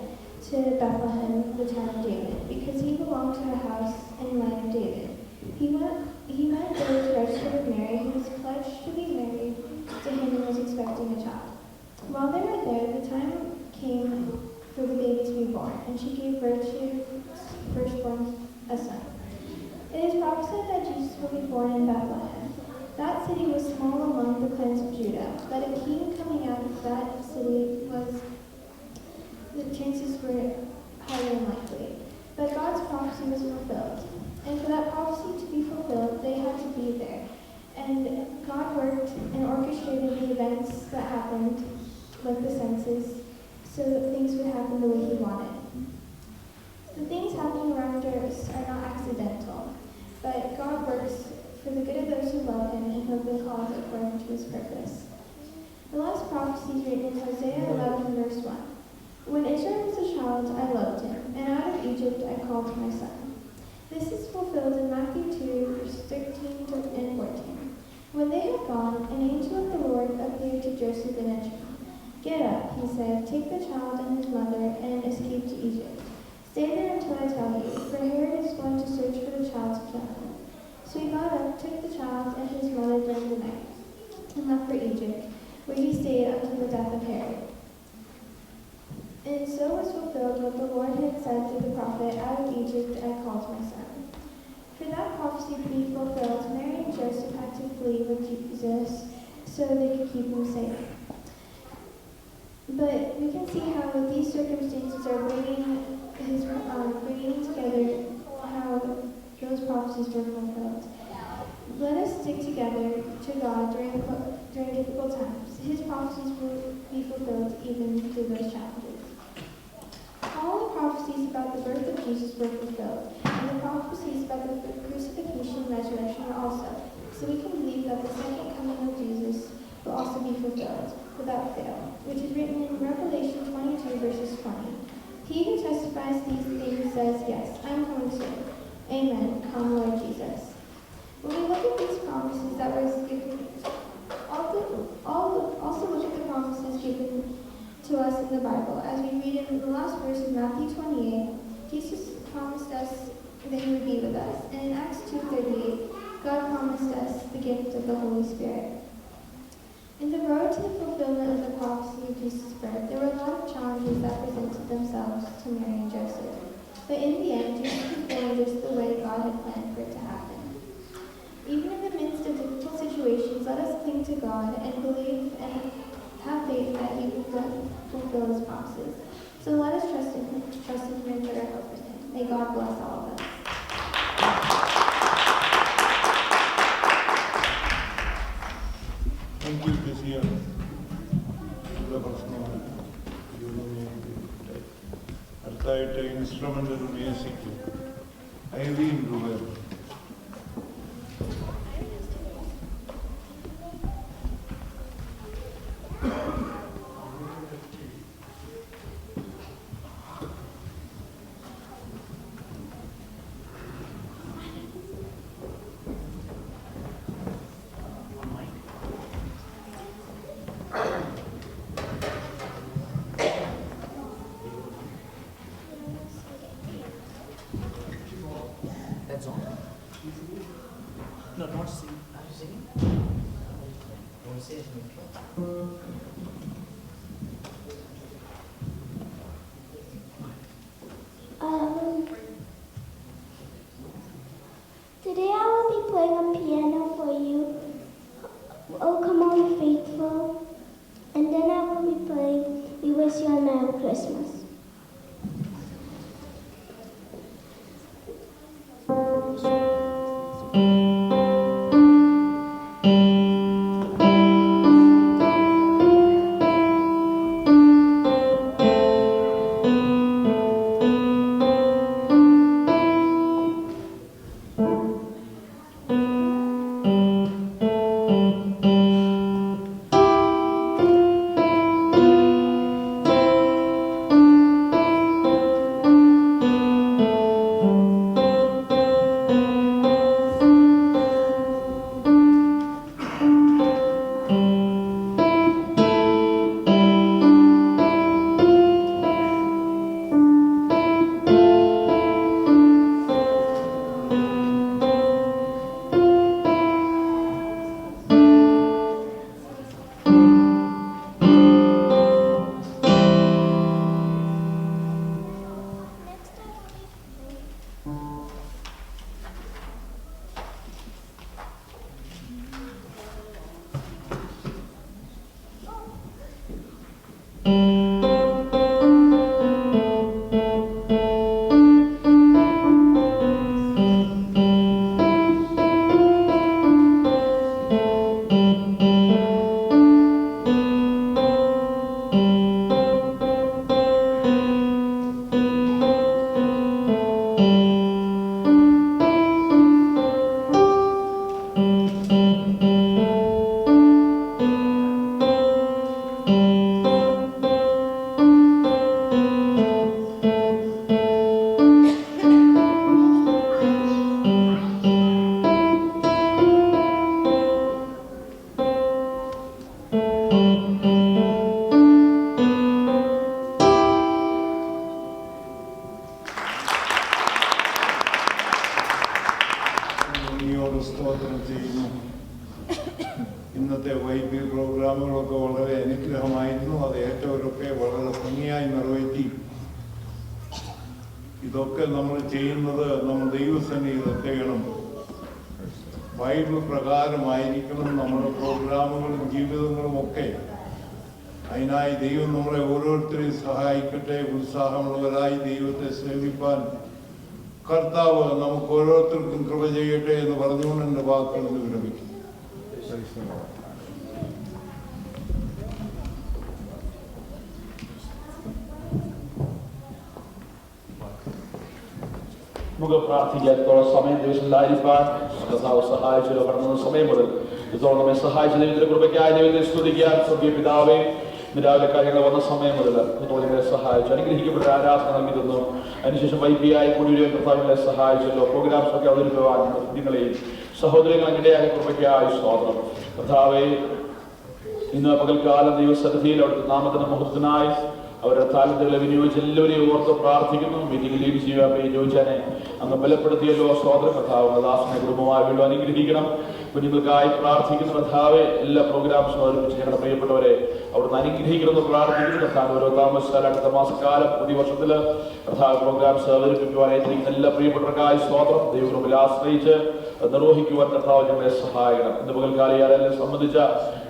to Bethlehem, the town of David, because he belonged to the house and line of David. He went there to register with Mary, who was pledged to be married to him and was expecting a child. While they were there, the time came for the baby to be born, and she gave birth to her firstborn, a son. It is prophesied that Jesus will be born in Bethlehem. That city was small among the clans of Judah, but a king coming out of that city the chances were highly unlikely. But God's prophecy was fulfilled. And for that prophecy to be fulfilled, they had to be there. And God worked and orchestrated the events that happened, like the census, so that things would happen the way he wanted. The things happening around us are not accidental, but God works for the good of those who love him and who have been called according to his purpose. The last prophecy is written in Hosea 11, verse 1. When Israel was a child, I loved him, and out of Egypt I called my son. This is fulfilled in Matthew 2, verse 13 and 14. When they had gone, an angel of the Lord appeared to Joseph in a dream. Get up, he said, take the child and his mother and escape to Egypt. Stay there until I tell you, for Herod is going to search for the child to kill him. So he got up, took the child and his mother during the night, and left for Egypt, where he stayed until the death of Herod. And so was fulfilled what the Lord had said through the prophet, out of Egypt I called my son. For that prophecy to be fulfilled, Mary and Joseph had to flee with Jesus so they could keep him safe. But we can see how these circumstances are bringing together how those prophecies were fulfilled. Let us stick together to God during difficult times. His prophecies will be fulfilled even through those challenges. All the prophecies about the birth of Jesus were fulfilled, and the prophecies about the crucifixion and resurrection are also. So we can believe that the second coming of Jesus will also be fulfilled, without fail, which is written in Revelation 22, verses 20. He who testifies these things says, Yes, I am coming soon. Amen. Come, Lord Jesus. When we look at these promises that were given, also look at the promises given to us in the Bible. As we read in the last verse of Matthew 28, Jesus promised us that he would be with us. And in Acts 2:38, God promised us the gift of the Holy Spirit. In the road to the fulfillment of the prophecy of Jesus' birth, there were a lot of challenges that presented themselves to Mary and Joseph. But in the end, Jesus was born just the way God had planned for it to happen. Even in the midst of difficult situations, let us cling to God and believe and have faith that he will fulfill his promises. So let us trust in him and put our hope in him. May God bless all of us. Thank you, Jessica. അടുത്തായിട്ട് instrument music ഐവീൻ റുബർ. That's all. No, not sing. Are you singing? Don't say it. Today I will be playing a piano for you. Oh, come on, faithful. you a Merry Christmas. സ്തോത്രം ചെയ്യുന്നു. ഇന്നത്തെ വൈബി പ്രോഗ്രാമുകളൊക്കെ വളരെ അനുഗ്രഹമായിരുന്നു. അത് ഏറ്റവരൊക്കെ വളരെ ഭംഗിയായി നിറവേറ്റി. ഇതൊക്കെ നമ്മൾ ചെയ്യുന്നത് നമ്മൾ ദൈവസന്നിധിയിൽ എത്തണം, ബൈബിൾ പ്രകാരമായിരിക്കണം നമ്മുടെ പ്രോഗ്രാമുകളും ജീവിതങ്ങളും ഒക്കെ. അതിനായി ദൈവം നമ്മളെ ഓരോരുത്തരെയും സഹായിക്കട്ടെ. ഉത്സാഹമുള്ളവരായി ദൈവത്തെ സേവിപ്പാൻ കർത്താവ് നമുക്ക് ഓരോരുത്തർക്കും കൃപ ചെയ്യട്ടെ എന്ന് പറഞ്ഞുകൊണ്ട് എൻ്റെ വാക്കുകൾ വിരമിക്കും. നമുക്ക് പ്രാർത്ഥിക്കാത്തോളം സമയം ദിവസത്തിലായിരിക്കാൻ കർത്താവ് സഹായിച്ചല്ലോ. കടന്ന സമയം മുതൽ ഇതോളം നമ്മെ സഹായിച്ച ദൈവത്തിന്റെ കൃപയ്ക്കായി ദൈവത്തെ സ്തുതിക്കാൻ. സ്വർഗീയ പിതാവേ, രാവിലെ കാര്യങ്ങൾ വന്ന സമയം മുതൽ നിങ്ങളെ സഹായിച്ചു, അനുഗ്രഹിക്കപ്പെട്ട ആരാധന നൽകി തന്നു. അതിനുശേഷം വൈദ്യായി കൂടിയ കർത്താവിനെ സഹായിച്ചല്ലോ. പ്രോഗ്രാംസ് ഒക്കെ അവതരിപ്പിക്കുവാൻ നിങ്ങളെയും സഹോദരങ്ങളെ ഇടയായ കൃപയ്ക്കായി സ്തോത്രം. കർത്താവേ, ഇന്ന് പകൽക്കാലം ദൈവസന്നിധിയിൽ അവിടുത്തെ നാമത്തിന്റെ മുഹൂർത്തത്തിനായി അവരുടെ താലന്തുകളെ വിനിയോഗിച്ച് എല്ലാവരെയും ഓർത്ത് പ്രാർത്ഥിക്കുന്നു. മീറ്റിംഗിൽ ലീഡ് ചെയ്യാൻ ചോദിച്ചാനെ അങ്ങ് ബലപ്പെടുത്തിയല്ലോ. സ്തോത്ര കർത്താവ് ദാസനെ കുടുംബമായി വീണ്ടും അനുഗ്രഹിക്കണം. കുഞ്ഞുങ്ങൾക്കായി പ്രാർത്ഥിക്കുന്ന കർത്താവെ, എല്ലാ പ്രോഗ്രാംസും അവതരിപ്പിച്ച് ഞങ്ങളുടെ പ്രിയപ്പെട്ടവരെ അവിടുന്ന് അനുഗ്രഹിക്കണമെന്ന് പ്രാർത്ഥിക്കുന്നു. കർത്താവ് ഓരോ താമസിച്ചാൽ അടുത്ത മാസക്കാലം പുതിയ വർഷത്തില് കർത്താവ് പ്രോഗ്രാംസ് അവതരിപ്പിക്കുവാനായിരിക്കുന്ന എല്ലാ പ്രിയപ്പെട്ടവർക്കായി സ്തോത്രം. ദൈവകൃപയിൽ ആശ്രയിച്ച് നിർവഹിക്കുവാൻ കർത്താവ് ഞങ്ങളെ സഹായിക്കണം. ഇന്ന് പകൽക്കാലം ആരെല്ലാം സംബന്ധിച്ച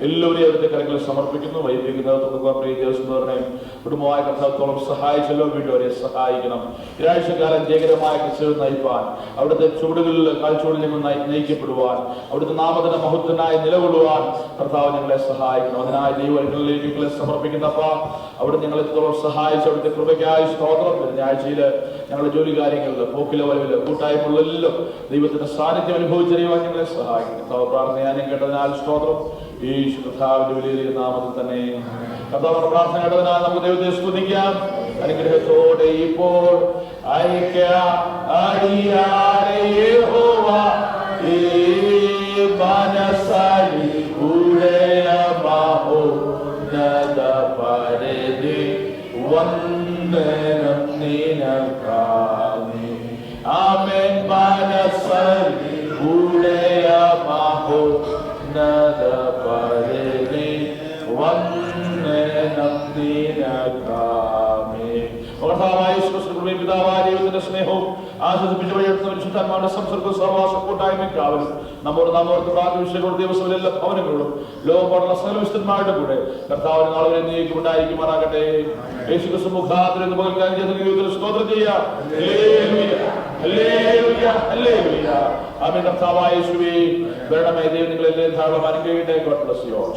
എല്ലാവരെയും അവരുടെ കരങ്ങളിൽ സമർപ്പിക്കുന്നു. വൈദ്യുതിക്കുന്നതിനെ പ്രിയ ദേവസ്വം കുടുംബമായ കർത്താവത്തോളം സഹായിച്ചല്ലോ. വീണ്ടും അവരെ സഹായിക്കണം. ഒരാഴ്ചക്കാലം ജയകരമായ ക്രിസ്തു നയിപ്പാൻ, അവിടുത്തെ ചുവടുകളിൽ കാൽച്ചുവടിൽ നിന്ന് നയിക്കപ്പെടുവാൻ, അവിടുത്തെ നാമത്തിന്റെ മഹത്വനായി നിലകൊള്ളുവാൻ കർത്താവ് ഞങ്ങളെ സഹായിക്കണം. അതിനായി ദൈവങ്ങളിലേക്ക് ഞങ്ങളെ സമർപ്പിക്കുന്നപ്പ അവിടെ ഞങ്ങളെത്തോളം സഹായിച്ചു. അവിടുത്തെ കൃപയ്ക്കായി സ്തോത്രം. ആഴ്ചയില് ഞങ്ങളുടെ ജോലി കാര്യങ്ങളിൽ പോക്കിലെ വരവില് കൂട്ടായ്മകളിലെല്ലാം ദൈവത്തിന്റെ സാന്നിധ്യം അനുഭവിച്ചറിയുവാൻ ഞങ്ങളെ സഹായിക്കും. കർത്താവ് പ്രാർത്ഥനയാനും കേട്ടതിനാൽ സ്തോത്രം. യേശു കർത്താവിന്റെ വലിയ നാമത്തിൽ തന്നെ കർത്താവിന്റെ പ്രാർത്ഥന കേട്ടതിനാൽ നമുക്ക് ദൈവത്തെ സ്തുതിക്കാം. അനുഗ്രഹത്തോടെ ഇപ്പോൾ ഐക്യം അടിയാരെ യഹോവ ഈ മനസ്സായി ഉടയ മഹോന്നത പരിധി വന്ദനം നിനക്കാമേ. ആമേൻ. മനസ്സായി ഉടയ മഹോന്നത പരിധി വന്ദനം നിനക്കാമേ. കർത്താവായ യേശു ക്രിസ്തുവിന്റെ പിതാവായ ദൈവത്തിന്റെ സ്നേഹവും ആശ്വസിപ്പിച്ച് വഴിയെടുത്ത പരിശുദ്ധാത്മാവിന്റെ സംസർഗ സഹവാസ കൂട്ടായ്മയ്ക്കാവലും നമ്മോട് പ്രാദേശിക ദിവസവും എല്ലാ ഭവനങ്ങളും ലോകമുള്ള സകല വിശുദ്ധന്മാരുടെ കൂടെ കർത്താവിന് നാളെ നീക്കും ഉണ്ടായിരിക്കുമാറാകട്ടെ. യേശുക്രിസ്തു മുഖാന്തരം ഇന്ന് പകൽക്കാലം ചെയ്ത ജീവിതത്തിൽ സ്തോത്രം ചെയ്യാം. ഹല്ലേലൂയ, ഹല്ലേലൂയ, ഹല്ലേലൂയ. ആമേൻ. കർത്താവായ യേശുവേ, വരണമേ. ദൈവം നിങ്ങളെല്ലാം ധാരാളം അനുഗ്രഹിക്കട്ടെ. God bless you all.